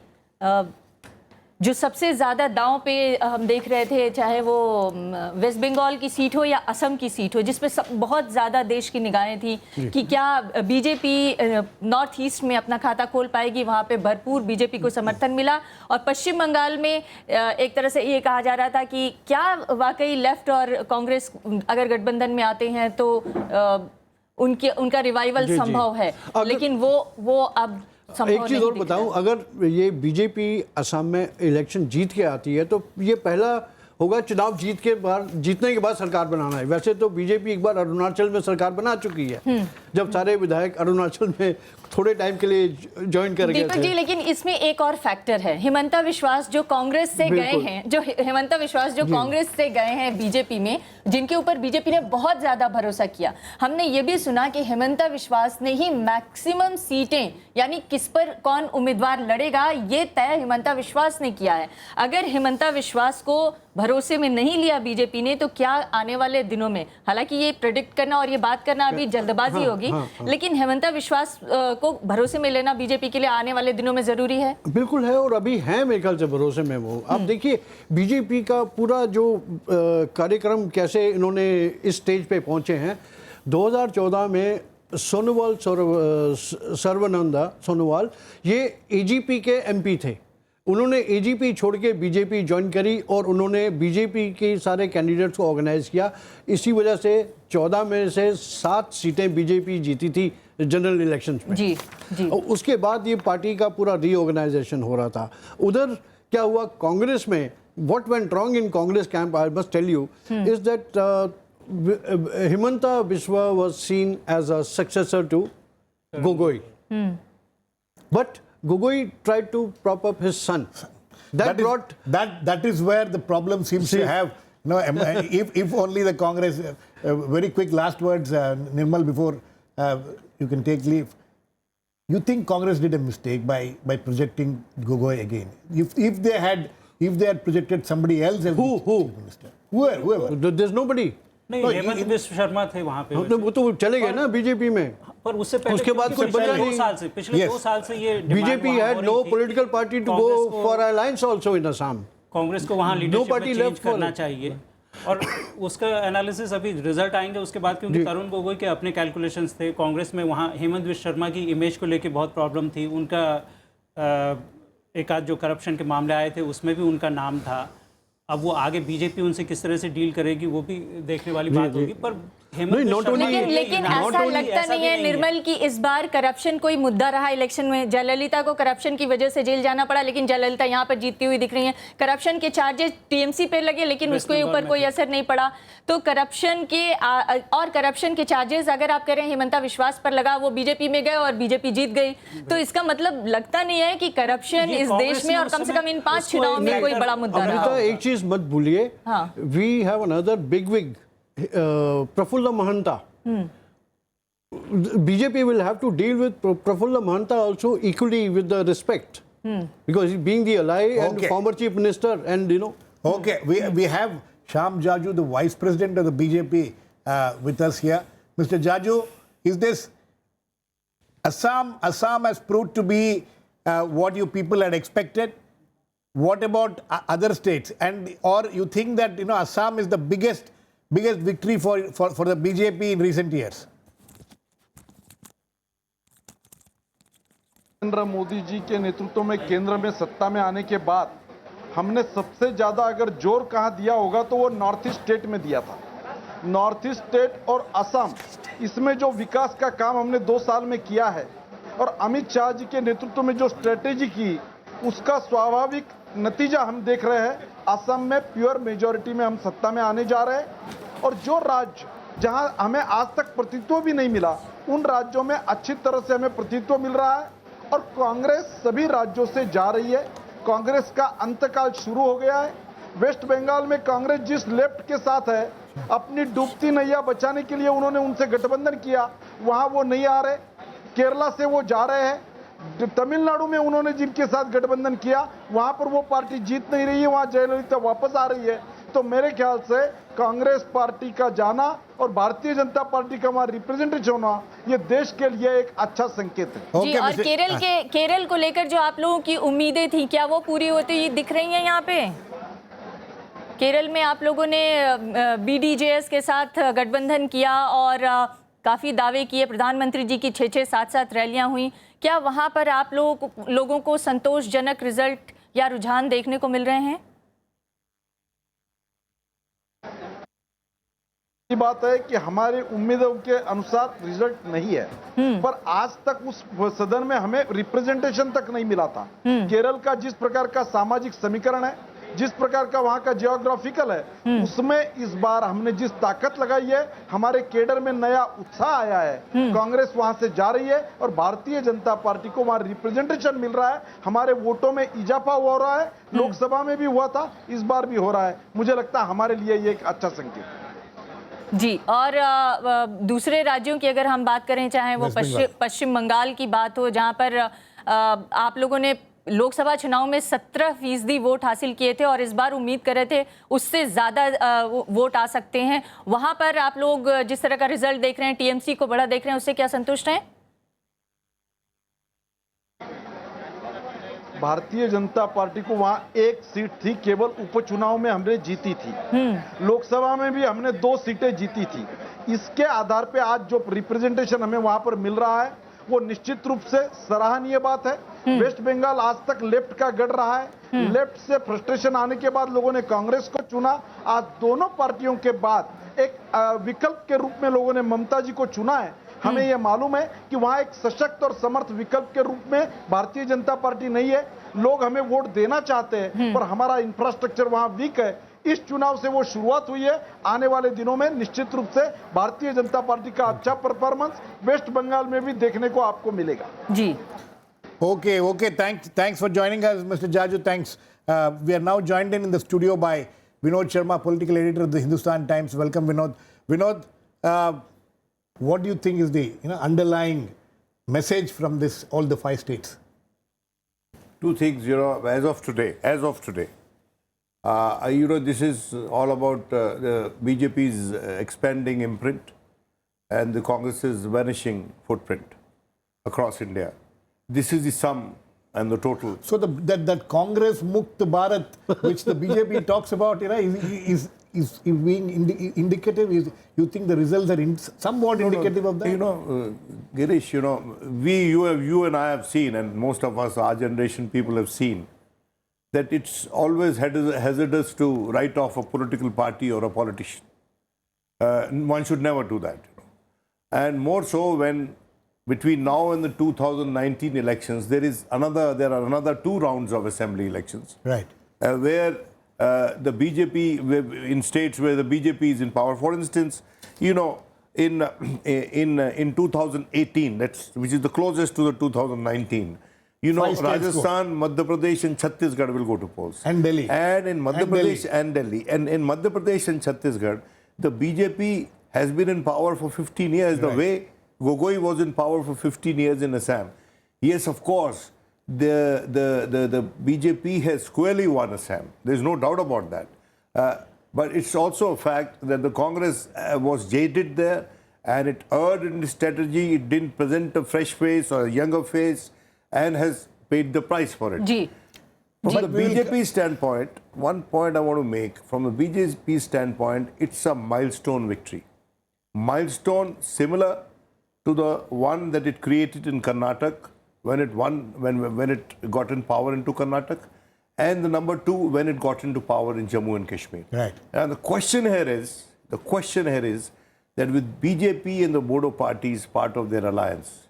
जो सबसे ज़्यादा दांव पे हम देख रहे थे, चाहे वो वेस्ट बंगाल की सीट हो या असम की सीट हो, जिसपे बहुत ज़्यादा देश की निगाहें थी कि क्या बीजेपी नॉर्थ ईस्ट में अपना खाता खोल पाएगी। वहाँ पे भरपूर बीजेपी को समर्थन मिला। और पश्चिम बंगाल में एक तरह से ये कहा जा रहा था कि क्या वाकई लेफ्ट और कांग्रेस अगर गठबंधन में आते हैं तो उनका रिवाइवल संभव है। लेकिन वो अब एक चीज और बताऊं, अगर ये बीजेपी असम में इलेक्शन जीत के आती है तो ये पहला होगा चुनाव जीतने के बाद सरकार बनाना है। वैसे तो बीजेपी एक बार अरुणाचल में सरकार बना चुकी है, जब सारे विधायक अरुणाचल में थोड़े टाइम के लिए ज्वाइन कर गए दीपक जी, लेकिन इसमें एक और फैक्टर है। हिमंता विश्वास जो कांग्रेस से गए हैं बीजेपी में, जिनके ऊपर बीजेपी ने बहुत ज्यादा भरोसा किया। हमने ये भी सुना कि हिमंता विश्वास ने ही मैक्सिमम सीटें, यानी किस पर कौन उम्मीदवार लड़ेगा, ये तय हिमंता विश्वास ने किया है। अगर हिमंता विश्वास को भरोसे में नहीं लिया बीजेपी ने तो क्या आने वाले दिनों में, हालांकि ये प्रेडिक्ट करना और ये बात करना अभी जल्दबाजी होगी, लेकिन हिमंता विश्वास को भरोसे में लेना बीजेपी के लिए आने वाले दिनों में जरूरी है। बिल्कुल है, और अभी है मेरे ख्याल से भरोसे में वो। अब देखिए बीजेपी का पूरा जो कार्यक्रम कैसे इन्होंने इस स्टेज पे पहुंचे हैं। 2014 में सर्बानंद सोनोवाल ये एजीपी के एमपी थे। उन्होंने एजीपी छोड़ के बीजेपी ज्वाइन करी और उन्होंने बीजेपी के सारे कैंडिडेट्स को ऑर्गेनाइज किया। इसी वजह से 14 में से 7 सीटें बीजेपी जीती थी जनरल इलेक्शंस में। जी। और उसके बाद ये पार्टी का पूरा रीऑर्गेनाइजेशन हो रहा था। उधर क्या हुआ कांग्रेस में, what went wrong in Congress camp, I must tell you, is that Himanta Biswa was seen as a successor to Gogoi, but Gogoi tried to prop up his son. That is where the problem seems to have. No, if only the Congress. Very quick last words, Nirmal, before you can take leave. You think Congress did a mistake by projecting Gogoi again? If they had projected somebody else as chief minister, whoever. There's nobody. नहीं, हेमंत बिस्व शर्मा थे वहाँ पे। वो तो चले गए ना BJP में, पर उससे पहले उसके बाद कोई बचा नहीं। पिछले 2 साल से ये BJP had no political party to go for alliance also in Assam. Congress को वहाँ लीडरशिप में चेंज करना चाहिए और उसका एनालिसिस अभी रिजल्ट आएंगे उसके बाद, क्योंकि तरुण गोगोई के अपने कैलकुलेशंस थे। कांग्रेस में वहाँ हेमंत बिस्व शर्मा की इमेज को लेकर बहुत प्रॉब्लम थी। उनका एक आध जो करप्शन के मामले आए थे उसमें भी उनका नाम था। अब वो आगे बीजेपी उनसे किस तरह से डील करेगी वो भी देखने वाली बात होगी। पर लेकिन ऐसा लगता नहीं है निर्मल की इस बार करप्शन कोई मुद्दा रहा इलेक्शन में। जयललिता को करप्शन की वजह से जेल जाना पड़ा, लेकिन जयललिता यहाँ पर जीतती हुई दिख रही हैं। करप्शन के चार्जेस टीएमसी पे लगे लेकिन उसके ऊपर कोई असर नहीं पड़ा। तो करप्शन के चार्जेस अगर आप कह रहे हैं हिमंता विश्वास पर लगा, वो बीजेपी में गए और बीजेपी जीत गई, तो इसका मतलब लगता नहीं है कि करप्शन इस देश में और कम से कम इन 5 चुनाव में कोई बड़ा मुद्दा रहा। एक चीज मत भूलिए, we have another big wig, Prafulla Mahanta. BJP will have to deal with Prafulla Mahanta also equally with the respect, because he's being the ally and former chief minister, and you know. Okay, we have Shyam Jaju, the vice president of the BJP, with us here. Mr. Jaju, is this Assam has proved to be what you people had expected? What about other states? And or you think that Assam is the biggest victory for the BJP in recent years? Narendra Modi ji के नेतृत्व में केंद्र में सत्ता में आने के बाद हमने सबसे ज़्यादा अगर जोर कहाँ दिया होगा तो वो नॉर्थ ईस्ट स्टेट में दिया था। नॉर्थ ईस्ट स्टेट और असम, इसमें जो विकास का काम हमने 2 साल में किया है और अमित शाह जी के नेतृत्व में जो स्ट्रेटेजी की, उसका स्वाभाविक नतीजा हम देख रहे हैं। असम में प्योर मेजॉरिटी में हम सत्ता में आने जा रहे हैं और जो राज्य जहां हमें आज तक प्रतिनिधित्व भी नहीं मिला, उन राज्यों में अच्छी तरह से हमें प्रतिनिधित्व मिल रहा है और कांग्रेस सभी राज्यों से जा रही है। कांग्रेस का अंतकाल शुरू हो गया है। वेस्ट बंगाल में कांग्रेस जिस लेफ्ट के साथ है, अपनी डूबती नैया बचाने के लिए उन्होंने उनसे गठबंधन किया, वहां वो नहीं आ रहे। केरला से वो जा रहे हैं। तमिलनाडु में उन्होंने जिनके साथ गठबंधन किया, वहां पर वो पार्टी जीत नहीं रही है, वहां जयललिता वापस आ रही है। तो मेरे ख्याल से कांग्रेस पार्टी का जाना और भारतीय जनता पार्टी का वहां रिप्रेजेंटेटिव होना, ये देश के लिए एक अच्छा संकेत है। जी, और केरल को लेकर जो आप लोगों की उम्मीदें थी, क्या वो पूरी होती हुई दिख रही हैं यहाँ पे? केरल में आप लोगों ने बीडीजेएस के साथ गठबंधन किया और काफ़ी दावे किए, प्रधानमंत्री जी की 6-6, 7-7 रैलियां हुई। क्या वहां पर आप लोगों को संतोषजनक रिजल्ट या रुझान देखने को मिल रहे हैं? ये बात है कि हमारे उम्मीदों के अनुसार रिजल्ट नहीं है, पर आज तक उस सदन में हमें रिप्रेजेंटेशन तक नहीं मिला था। केरल का जिस प्रकार का सामाजिक समीकरण है, जिस प्रकार का वहां का जियोग्राफिकल है, उसमें इस बार हमने जिस ताकत लगाई है, हमारे केडर में नया उत्साह आया है। कांग्रेस वहां से जा रही है और भारतीय जनता पार्टी को वहां रिप्रेजेंटेशन मिल रहा है। हमारे वोटों में इजाफा हो रहा है, लोकसभा में भी हुआ था, इस बार भी हो रहा है। मुझे लगता है हमारे लिए ये एक अच्छा संकेत है। जी, और दूसरे राज्यों की अगर हम बात करें, चाहे वो पश्चिम बंगाल की बात हो, जहां पर आप लोगों ने लोकसभा चुनाव में 17% वोट हासिल किए थे और इस बार उम्मीद कर रहे थे उससे ज़्यादा वोट आ सकते हैं। वहां पर आप लोग जिस तरह का रिजल्ट देख रहे हैं, टीएमसी को बड़ा देख रहे हैं, उससे क्या संतुष्ट हैं? भारतीय जनता पार्टी को वहां एक सीट थी, केवल उपचुनाव में हमने जीती थी। लोकसभा में भी हमने 2 सीटें जीती थी। इसके आधार पे आज जो रिप्रेजेंटेशन हमें वहां पर मिल रहा है, वो निश्चित रूप से सराहनीय बात है। वेस्ट बंगाल आज तक लेफ्ट का गढ़ रहा है। लेफ्ट से फ्रस्ट्रेशन आने के बाद लोगों ने कांग्रेस को चुना। आज दोनों पार्टियों के बाद एक विकल्प के रूप में लोगों ने ममता जी को चुना है। हमें यह मालूम है कि वहां एक सशक्त और समर्थ विकल्प के रूप में भारतीय जनता पार्टी नहीं है। लोग हमें वोट देना चाहते हैं, पर हमारा इंफ्रास्ट्रक्चर वहां वीक है। इस चुनाव से वो शुरुआत हुई है। आने वाले दिनों में निश्चित रूप से भारतीय जनता पार्टी का अच्छा परफॉर्मेंस वेस्ट बंगाल में भी देखने को आपको मिलेगा। जी, Okay. Thanks for joining us, Mr. Jaju. Thanks. We are now joined in the studio by Vinod Sharma, political editor of the Hindustan Times. Welcome, Vinod. Vinod, what do you think is the underlying message from all the 5 states? 2 things, as of today, this is all about the BJP's expanding imprint and the Congress's vanishing footprint across India. This is the sum and the total. So that Congress Mukt Bharat, which the BJP talks about, is being indicative. You think the results are somewhat indicative of that? Girish, you and I have seen, and most of us, our generation people have seen, that it's always hazardous to write off a political party or a politician. One should never do that. And more so when between now and the 2019 elections, there are another 2 rounds of assembly elections. Right. Where the BJP, in states where the BJP is in power, for instance, in 2018, which is the closest to the 2019, Rajasthan, Madhya Pradesh and Chhattisgarh will go to polls. And Delhi. And in Madhya Pradesh and Delhi. And in Madhya Pradesh and Chhattisgarh, the BJP has been in power for 15 years. Right. The way Gogoi was in power for 15 years in Assam. Yes, of course, the BJP has squarely won Assam. There's no doubt about that. But it's also a fact that the Congress was jaded there and it erred in the strategy. It didn't present a fresh face or a younger face and has paid the price for it. Ji. From the BJP standpoint, one point I want to make, from the BJP standpoint, it's a milestone victory. Milestone similar to the one that it created in Karnataka when it won, when it got in power into Karnataka, and the number 2 when it got into power in Jammu and Kashmir. Right. And the question here is that with BJP and the Bodo parties part of their alliance,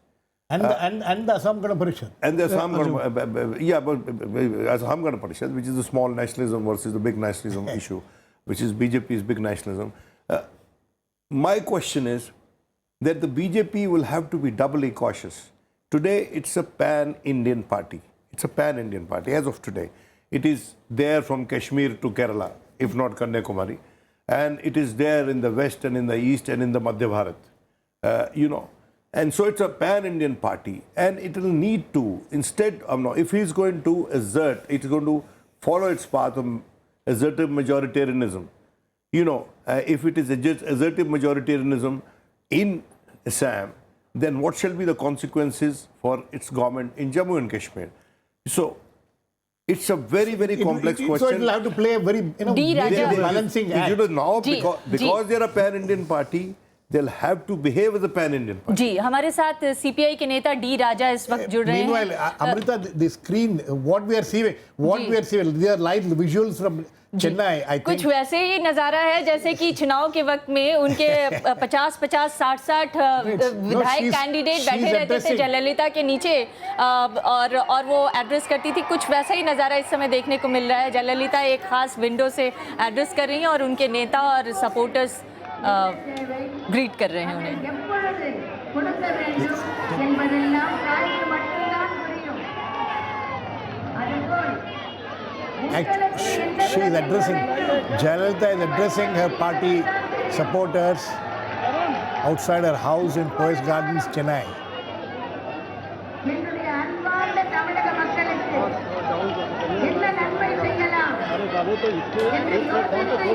And the Assam Gana Parishad. and the Assam Assam Gana Parishad, which is the small nationalism versus the big nationalism issue, which is BJP's big nationalism. My question is that the BJP will have to be doubly cautious. Today, it's a pan-Indian party. It's a pan-Indian party as of today. It is there from Kashmir to Kerala, if not Kanyakumari. And it is there in the west and in the east and in the Madhya Bharat. And so it's a pan-Indian party. And it will need to, instead, if he's going to assert, it's going to follow its path of assertive majoritarianism. If it is assertive majoritarianism in Assam, then what shall be the consequences for its government in Jammu and Kashmir? So, it's a very, very complex question. So it will have to play a very Raja. balancing act. Now, because they are a pan-Indian party, they'll have to behave as a pan-Indian party. जी, हमारे साथ CPI के नेता D राजा इस वक्त जुड़ रहे हैं। Meanwhile, Amrita, the screen, what we are seeing, they are live visuals from Chennai, I think. कुछ वैसे ही नजारा है जैसे कि चुनाव के वक्त में उनके 50-50, 60-60 विधायक कैंडिडेट बैठे रहते थे जयललिता के नीचे और वो एड्रेस करती थी। कुछ वैसा ही नजारा इस समय देखने को मिल रहा है। जयललिता एक खास विंडो से एड्रेस कर रही हैं और उनके नेता और सपोर्टर्स ग्रीट कर रहे हैं उन्हें। She is addressing, Jayalalitha is addressing her party supporters outside her house in Poise Gardens, Chennai.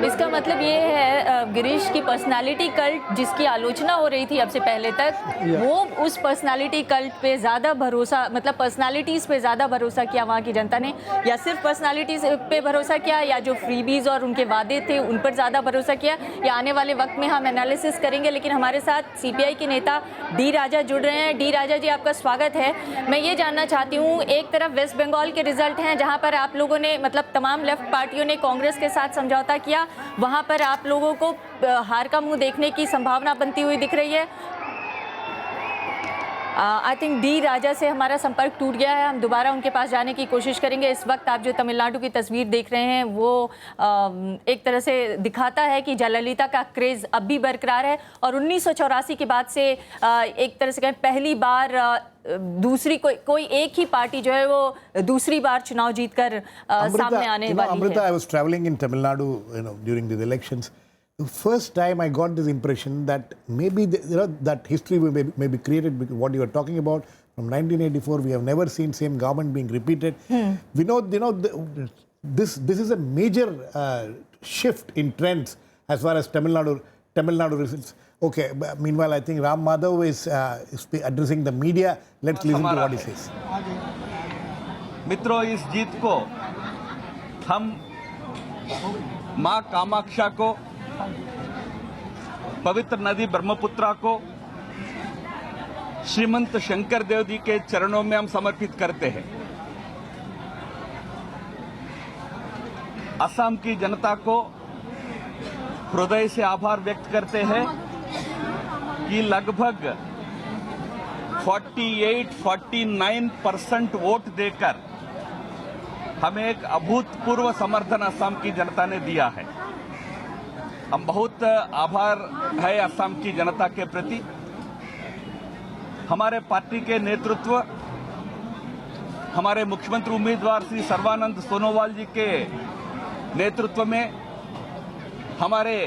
इसका मतलब ये है गिरीश की पर्सनालिटी कल्ट जिसकी आलोचना हो रही थी अब से पहले तक, वो उस पर्सनालिटी कल्ट पे ज़्यादा भरोसा, मतलब पर्सनालिटीज़ पे ज़्यादा भरोसा किया वहाँ की जनता ने, या सिर्फ पर्सनालिटीज़ पे भरोसा किया, या जो फ्रीबीज़ और उनके वादे थे उन पर ज़्यादा भरोसा किया, या आने वाले वक्त में हम एनालिसिस करेंगे। लेकिन हमारे साथ सीपीआई के नेता डी राजा जुड़ रहे हैं। डी राजा जी, आपका स्वागत है। मैं ये जानना चाहती हूँ, एक तरफ वेस्ट बंगाल के रिजल्ट हैं जहाँ पर आप लोगों ने, मतलब तमाम लेफ्ट पार्टियों ने कांग्रेस के साथ समझौता किया, वहां पर आप लोगों को हार का मुंह देखने की संभावना बनती हुई दिख रही है। आई थिंक डी राजा से हमारा संपर्क टूट गया है, हम दोबारा उनके पास जाने की कोशिश करेंगे। इस वक्त आप जो तमिलनाडु की तस्वीर देख रहे हैं वो एक तरह से दिखाता है कि जयललिता का क्रेज़ अब भी बरकरार है और 1984 के बाद से एक तरह से कहें पहली बार दूसरी कोई एक ही पार्टी जो है वो दूसरी बार चुनाव जीतकर सामने आने वाली है। Amrita, I was traveling in Tamil Nadu, during the elections. The first time I got this impression that maybe that history may be created because what you are talking about from 1984, we have never seen same government being repeated. We know, this is a major shift in trends as far as Tamil Nadu results. Okay, meanwhile, I think Ram Madhav is addressing the media. Let's listen to what he says. मित्रों, इस जीत को हम मां कामाक्षा को, पवित्र नदी ब्रह्मपुत्रा को, श्रीमंत शंकर देव जी के चरणों में हम समर्पित करते हैं। असम की जनता को हृदय से आभार व्यक्त करते हैं कि लगभग 48-49% वोट देकर हमें एक अभूतपूर्व समर्थन असम की जनता ने दिया है। हम बहुत आभार है असम की जनता के प्रति। हमारे पार्टी के नेतृत्व, हमारे मुख्यमंत्री उम्मीदवार श्री सर्बानंद सोनोवाल जी के नेतृत्व में हमारे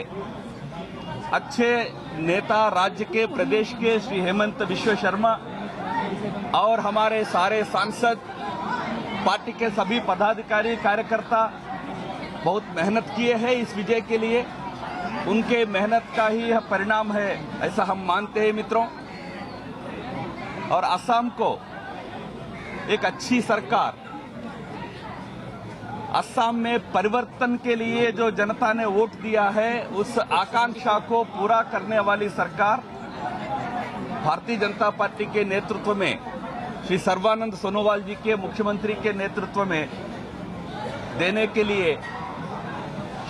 अच्छे नेता राज्य के, प्रदेश के श्री हेमंत बिश्व शर्मा और हमारे सारे सांसद, पार्टी के सभी पदाधिकारी, कार्यकर्ता बहुत मेहनत किए हैं इस विजय के लिए। उनके मेहनत का ही यह परिणाम है, ऐसा हम मानते हैं मित्रों। और असम को एक अच्छी सरकार, असम में परिवर्तन के लिए जो जनता ने वोट दिया है उस आकांक्षा को पूरा करने वाली सरकार भारतीय जनता पार्टी के नेतृत्व में श्री सर्बानंद सोनोवाल जी के मुख्यमंत्री के नेतृत्व में देने के लिए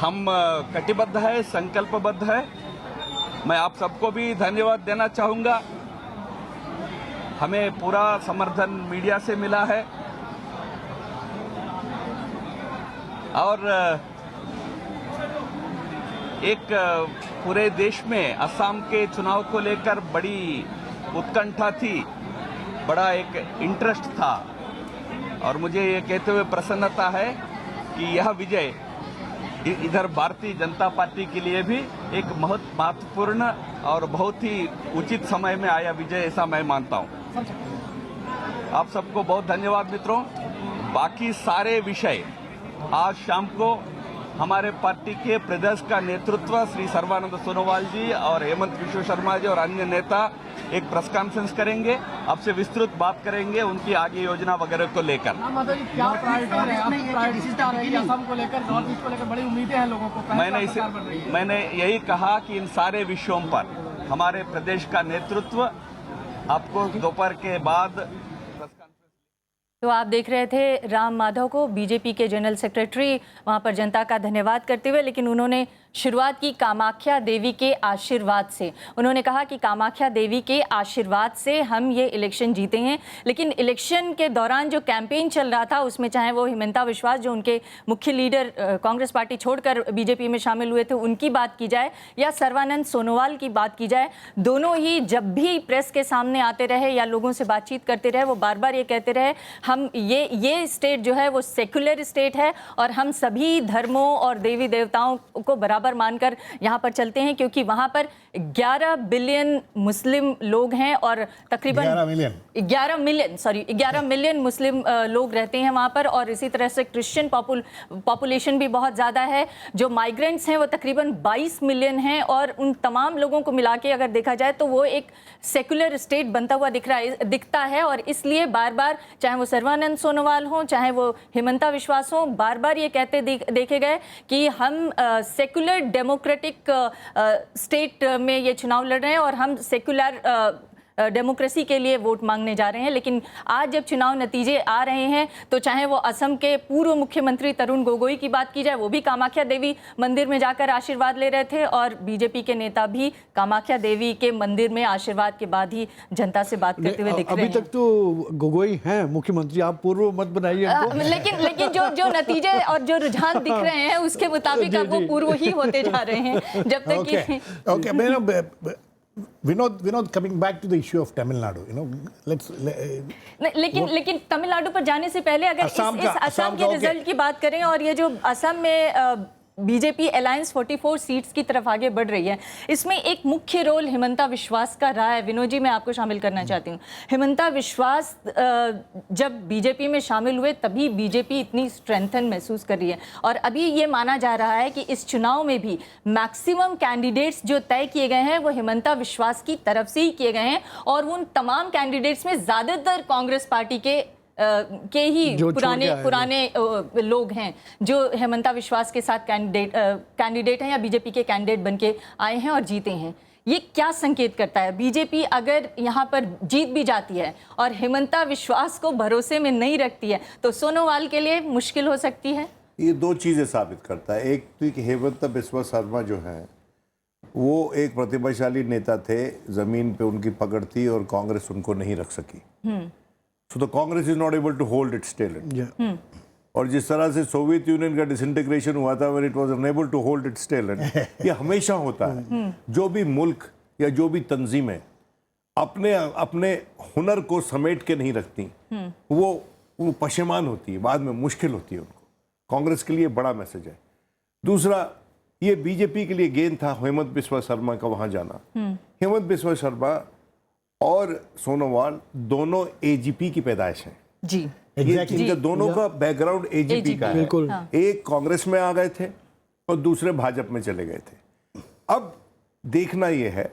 हम कटिबद्ध है, संकल्पबद्ध है। मैं आप सबको भी धन्यवाद देना चाहूँगा। हमें पूरा समर्थन मीडिया से मिला है और एक पूरे देश में असम के चुनाव को लेकर बड़ी उत्कंठा थी, बड़ा एक इंटरेस्ट था और मुझे ये कहते हुए प्रसन्नता है कि यह विजय इधर भारतीय जनता पार्टी के लिए भी एक बहुत महत्वपूर्ण और बहुत ही उचित समय में आया विजय, ऐसा मैं मानता हूं। आप सबको बहुत धन्यवाद मित्रों। बाकी सारे विषय आज शाम को हमारे पार्टी के प्रदेश का नेतृत्व श्री सर्बानंद सोनोवाल जी और हेमंत विश्व शर्मा जी और अन्य नेता एक प्रेस कॉन्फ्रेंस करेंगे, आपसे विस्तृत बात करेंगे उनकी आगे योजना वगैरह को लेकर। बड़ी उम्मीदें हैं लोगों को। मैंने यही कहा कि इन सारे विषयों पर हमारे प्रदेश का नेतृत्व आपको दोपहर के बाद। तो आप देख रहे थे राम माधव को, बीजेपी के जनरल सेक्रेटरी, वहां पर जनता का धन्यवाद करते हुए, लेकिन उन्होंने शुरुआत की कामाख्या देवी के आशीर्वाद से। उन्होंने कहा कि कामाख्या देवी के आशीर्वाद से हम ये इलेक्शन जीते हैं। लेकिन इलेक्शन के दौरान जो कैंपेन चल रहा था उसमें चाहे वो हिमंता विश्वास जो उनके मुख्य लीडर कांग्रेस पार्टी छोड़कर बीजेपी में शामिल हुए थे उनकी बात की जाए या सर्बानंद सोनोवाल की बात की जाए, दोनों ही जब भी प्रेस के सामने आते रहे या लोगों से बातचीत करते रहे वो बार बार ये कहते रहे हम ये स्टेट जो है वो सेक्युलर स्टेट है और हम सभी धर्मों और देवी देवताओं को बराबर मानकर यहाँ पर चलते हैं, क्योंकि वहाँ पर 11 बिलियन मुस्लिम लोग हैं और तकरीबन 11 मिलियन मुस्लिम लोग रहते हैं वहाँ पर, और इसी तरह से क्रिश्चियन पॉपुलेशन भी बहुत ज़्यादा है। जो माइग्रेंट्स हैं वो तकरीबन 22 मिलियन हैं और उन तमाम लोगों को मिला के अगर देखा जाए तो वो एक सेक्युलर स्टेट बनता हुआ दिखता है। और इसलिए बार बार चाहे वो सर्बानंद सोनोवाल हों चाहे वो हिमंता विश्वास हों, बार बार ये कहते देखे गए कि हम सेक्युलर डेमोक्रेटिक स्टेट में ये चुनाव लड़ रहे हैं और हम सेक्युलर डेमोक्रेसी के लिए वोट मांगने जा रहे हैं। लेकिन आज जब चुनाव नतीजे आ रहे हैं तो चाहे वो असम के पूर्व मुख्यमंत्री तरुण गोगोई की बात की जाए, वो भी कामाख्या देवी मंदिर में जाकर आशीर्वाद ले रहे थे और बीजेपी के नेता भी कामाख्या देवी के मंदिर में आशीर्वाद के बाद ही जनता से बात करते हुए दिख रहे हैं। अभी तक तो गोगोई हैं मुख्यमंत्री, आप पूर्व मत बनाइए। लेकिन जो नतीजे और जो रुझान दिख रहे हैं उसके मुताबिक अब वो पूर्व ही होते जा रहे हैं जब तक Vinod, coming back to the issue of Tamil Nadu, लेकिन तमिलनाडु पर जाने से पहले अगर इस असम के रिजल्ट की बात करें और ये जो असम में बीजेपी अलायंस 44 सीट्स की तरफ आगे बढ़ रही है, इसमें एक मुख्य रोल हिमंता विश्वास का रहा है। विनोद जी, मैं आपको शामिल करना चाहती हूँ। हिमंता विश्वास जब बीजेपी में शामिल हुए तभी बीजेपी इतनी स्ट्रेंथन महसूस कर रही है और अभी ये माना जा रहा है कि इस चुनाव में भी मैक्सिमम कैंडिडेट्स जो तय किए गए हैं वो हिमंता विश्वास की तरफ से ही किए गए हैं और उन तमाम कैंडिडेट्स में ज़्यादातर कांग्रेस पार्टी के ही पुराने लोग हैं जो हेमंता विश्वास के साथ कैंडिडेट हैं या बीजेपी के कैंडिडेट बनके आए हैं और जीते हैं। ये क्या संकेत करता है? बीजेपी अगर यहाँ पर जीत भी जाती है और हेमंता विश्वास को भरोसे में नहीं रखती है तो सोनोवाल के लिए मुश्किल हो सकती है। ये दो चीज़ें साबित करता है। एक तो कि हेमंता बिस्वा शर्मा जो है वो एक प्रतिभाशाली नेता थे, ज़मीन पे उनकी पकड़ थी और कांग्रेस उनको नहीं रख सकी। So the Congress is not able to hold its talent. और जिस तरह से सोवियत यूनियन का डिसइंटीग्रेशन हुआ था when it was unable to hold its talent, ये हमेशा होता है। जो भी मुल्क या जो भी तंजीमें अपने हुनर को समेट के नहीं रखती वो पशेमान होती है, बाद में मुश्किल होती है उनको। कांग्रेस के लिए बड़ा मैसेज है। दूसरा, ये बीजेपी के लिए गेन था हेमंत बिस्वा शर्मा का वहां जाना। हेमंत बिस्वा शर्मा और सोनोवाल दोनों एजीपी की पैदाइश हैं जी। इनका दोनों का बैकग्राउंड एजीपी का है। एक कांग्रेस में आ गए थे और दूसरे भाजपा में चले गए थे। अब देखना ये है,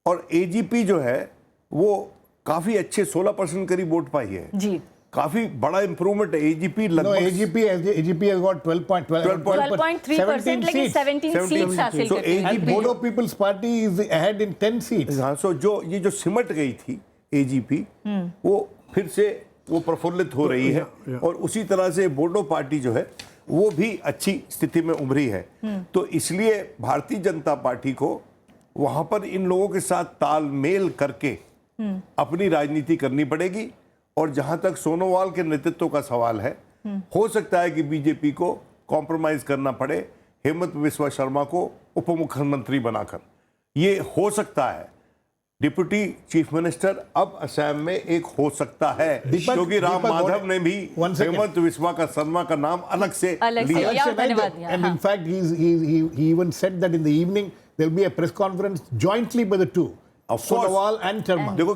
और एजीपी जो है वो काफी अच्छे 16% करीब वोट पाई है जी। काफी बड़ा इंप्रूवमेंट है। एजीपी लगभग AGP has got 12.3%, लेकिन 17 सीट्स हासिल करती है। Bodo people's party is ahead in 10 seats। हाँ, सो जो सिमट गई थी एजीपी वो फिर से वो प्रफुल्लित हो रही है और उसी तरह से बोडो पार्टी जो है वो भी अच्छी स्थिति में उभरी है। तो इसलिए भारतीय जनता पार्टी को वहां पर इन लोगों के साथ तालमेल करके अपनी राजनीति करनी पड़ेगी। और जहां तक सोनोवाल के नेतृत्व का सवाल है, हो सकता है कि बीजेपी को कॉम्प्रोमाइज करना पड़े हेमंत बिस्वा शर्मा को उप मुख्यमंत्री बनाकर। ये हो सकता है। डिप्टी चीफ मिनिस्टर अब असम में एक हो सकता है, क्योंकि राम माधव ने भी हेमंत बिस्वा का शर्मा का नाम अलग से लिया। And in fact, he even said that in the evening there will be a press conference jointly by the two, Sonowal and Sharma. देखो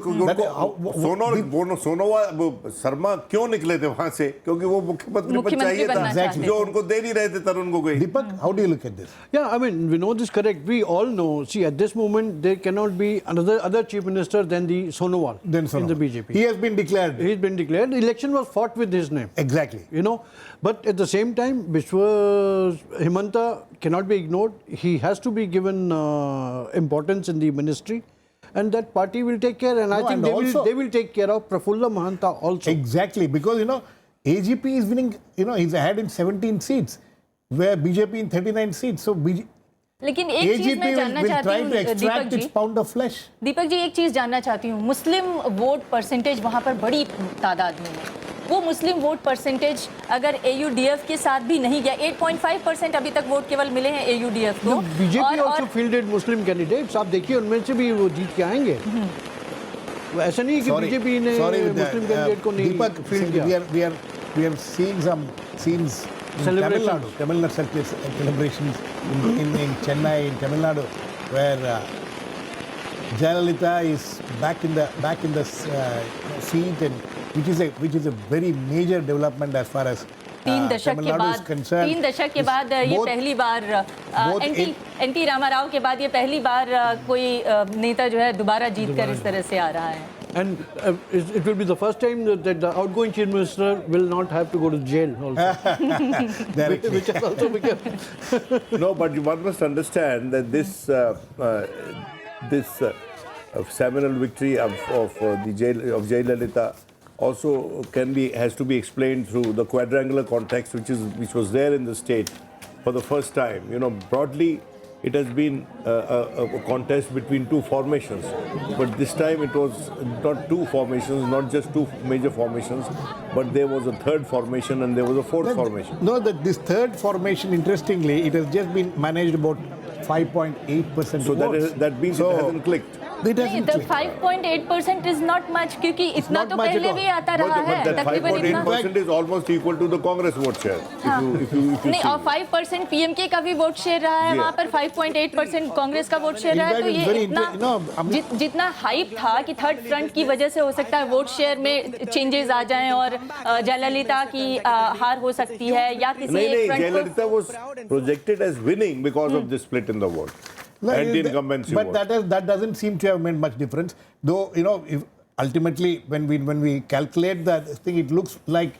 सोनोवाल शर्मा क्यों निकले थे वहां से, क्योंकि वो मुख्यमंत्री पद चाहिए था, जो उनको दे नहीं रहे थे Tarun Gogoi. Deepak, how do you look at this? Yeah, I mean, we know this correct. We all know. See, at this moment, there cannot be other chief minister than the Sonowal in the BJP. He has been declared. He's been declared. The election was fought with his name. Exactly. You know, but at the same time, Himanta cannot be ignored. He has to be given importance in the ministry. And that party will take care, and I think they will take care of Prafulla Mahanta also. Exactly, because AGP is winning. He's ahead in 17 seats, where BJP in 39 seats. So लेकिन एक चीज मैं जानना चाहती हूँ Deepak ji, pound of flesh. Deepak ji, एक चीज जानना चाहती हूँ, मुस्लिम वोट परसेंटेज वहाँ पर बड़ी तादाद में है। वो मुस्लिम वोट परसेंटेज अगर AUDF के साथ भी नहीं गया, 8.5% अभी तक वोट केवल मिले हैं AUDF को। बीजेपी also fielded मुस्लिम कैंडिडेट्स, आप देखिए उनमें से भी वो जीत के आएंगे। ऐसा नहीं कि बीजेपी ने मुस्लिम कैंडिडेट को नहीं फील्ड किया। We are seeing some scenes in Tamil Nadu celebrations in Chennai, in Tamil Nadu, where Jayalalitha is back in the seat, and which is a very major development as far as Tamil Nadu is concerned. 3 दशक के बाद ये पहली बार NT Rama Rao के बाद ये पहली बार कोई नेता जो है दोबारा जीतकर इस तरह से आ रहा है। And it will be the first time that the outgoing chief minister will not have to go to jail also. Which has also become No, but one must understand that this seminal victory of Jayalalitha also has to be explained through the quadrangular context which was there in the state for the first time. Broadly it has been a contest between two formations, but this time it was not two formations, not just two major formations, but there was a third formation and there was a fourth formation. No, this third formation, interestingly, it has just been managed about 5.8%. So that means it hasn't clicked. It hasn't The clicked. 5.8% is not much, क्योंकि इतना तो पहले भी आता रहा है। But that 5.8% is almost equal to the Congress vote share. If you नहीं, और 5% PMK का भी वोट शेयर रहा है, वहाँ पर 5.8% कांग्रेस का वोट शेयर रहा है। तो ये इतना जितना हाइप था कि थर्ड फ्रंट की वजह से हो सकता है वोट शेयर में चेंजेस आ जाएं और जयललिता की हार हो सकती है, या किसी एक फ्रंट को। Jayalalitha was projected as winning because of this split in the vote. Anti-incumbency but vote. that doesn't seem to have made much difference. Though, if ultimately when we calculate that thing, it looks like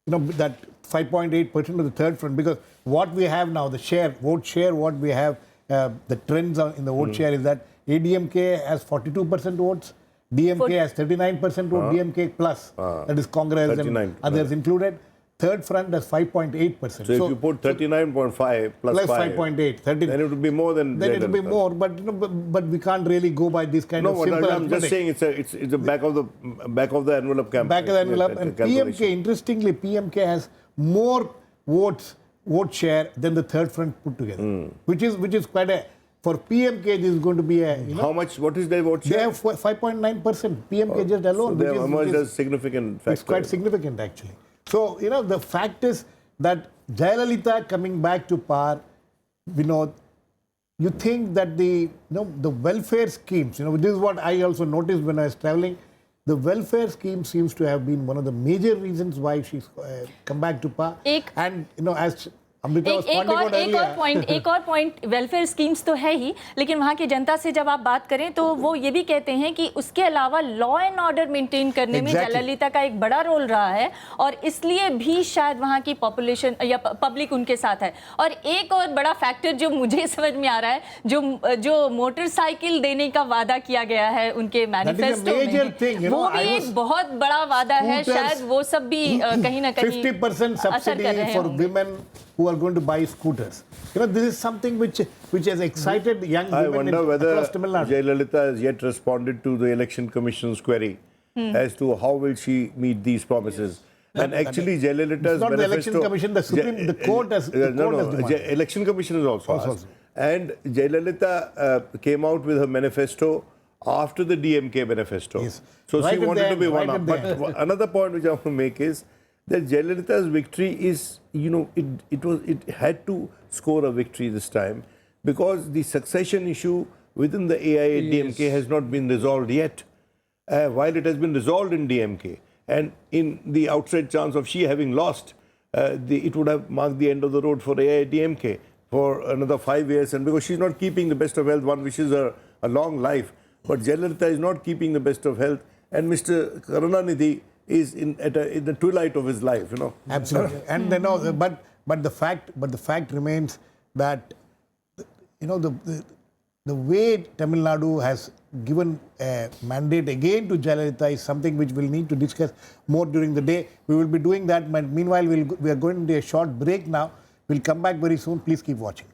that 5.8% of the third front, because what we have now, the vote share, what we have, the trends in the vote share is that ADMK has 42% votes, DMK has 39% vote, DMK plus, that is Congress and others included. Third front has 5.8%. So if you put 39.5 plus 5.8, then it would be more than. Then it will be more, but we can't really go by this kind of simple. No, I'm just saying it's a back of the envelope campaign. Back of the envelope, and PMK, interestingly, PMK has more vote share than the third front put together, which is quite a. For PMK, this is going to be a. How much? What is their vote share? They have 5.9%. PMK just alone. So they have emerged as significant factor. It's quite significant, actually. So, the fact is that Jayalalitha coming back to power, you think that the welfare schemes, this is what I also noticed when I was traveling, the welfare scheme seems to have been one of the major reasons why she's come back to power. And, as Amrita was एक pointing out earlier. एक और point welfare schemes तो है ही, लेकिन वहाँ की जनता से जब आप बात करें तो वो ये भी कहते हैं कि उसके अलावा लॉ एंड ऑर्डर मेंटेन करने में Exactly. जयललिता का एक बड़ा रोल रहा है और इसलिए भी शायद वहाँ की पॉपुलेशन या पब्लिक उनके साथ है। और एक और बड़ा फैक्टर जो मुझे समझ में आ रहा है, जो मोटरसाइकिल देने का वादा किया गया है उनके मैनिफेस्टो major में, thing, you know, वो भी I was- एक बहुत बड़ा वादा है, Scooters, शायद वो सब भी कहीं ना कहीं 50% असर कर subsidy रहे for होंगे। women who are going to buy scooters. You know, this is something which has excited young I women wonder whether across Tamil Nadu. Jayalalitha has yet responded to the election commission's query as to how will she meet these promises. And actually, Jayalalitha's It's not the manifesto. election commission, the Supreme, the court has, the no, court no, has demanded. election commission is also Also. asked. And Jayalalitha came out with her manifesto after the DMK manifesto. Yes. So Right she at wanted the to be end, one right up. at the But another point which I want to make is that Jayalalitha's victory is, you know, it had to score a victory this time because the succession issue within the AIADMK has not been resolved yet. While it has been resolved in DMK and in the outside chance of she having lost, it would have marked the end of the road for AIADMK for another 5 years. And because she's not keeping the best of health, one wishes her a long life. But Jayalalitha is not keeping the best of health. And Mr. Karunanidhi is in the twilight of his life, you know. Absolutely. And they know, but the fact remains that, you know, the way Tamil Nadu has given a mandate again to Jayalalitha is something which we'll need to discuss more during the day. We will be doing that. But meanwhile, we are going to a short break now. We'll come back very soon. Please keep watching.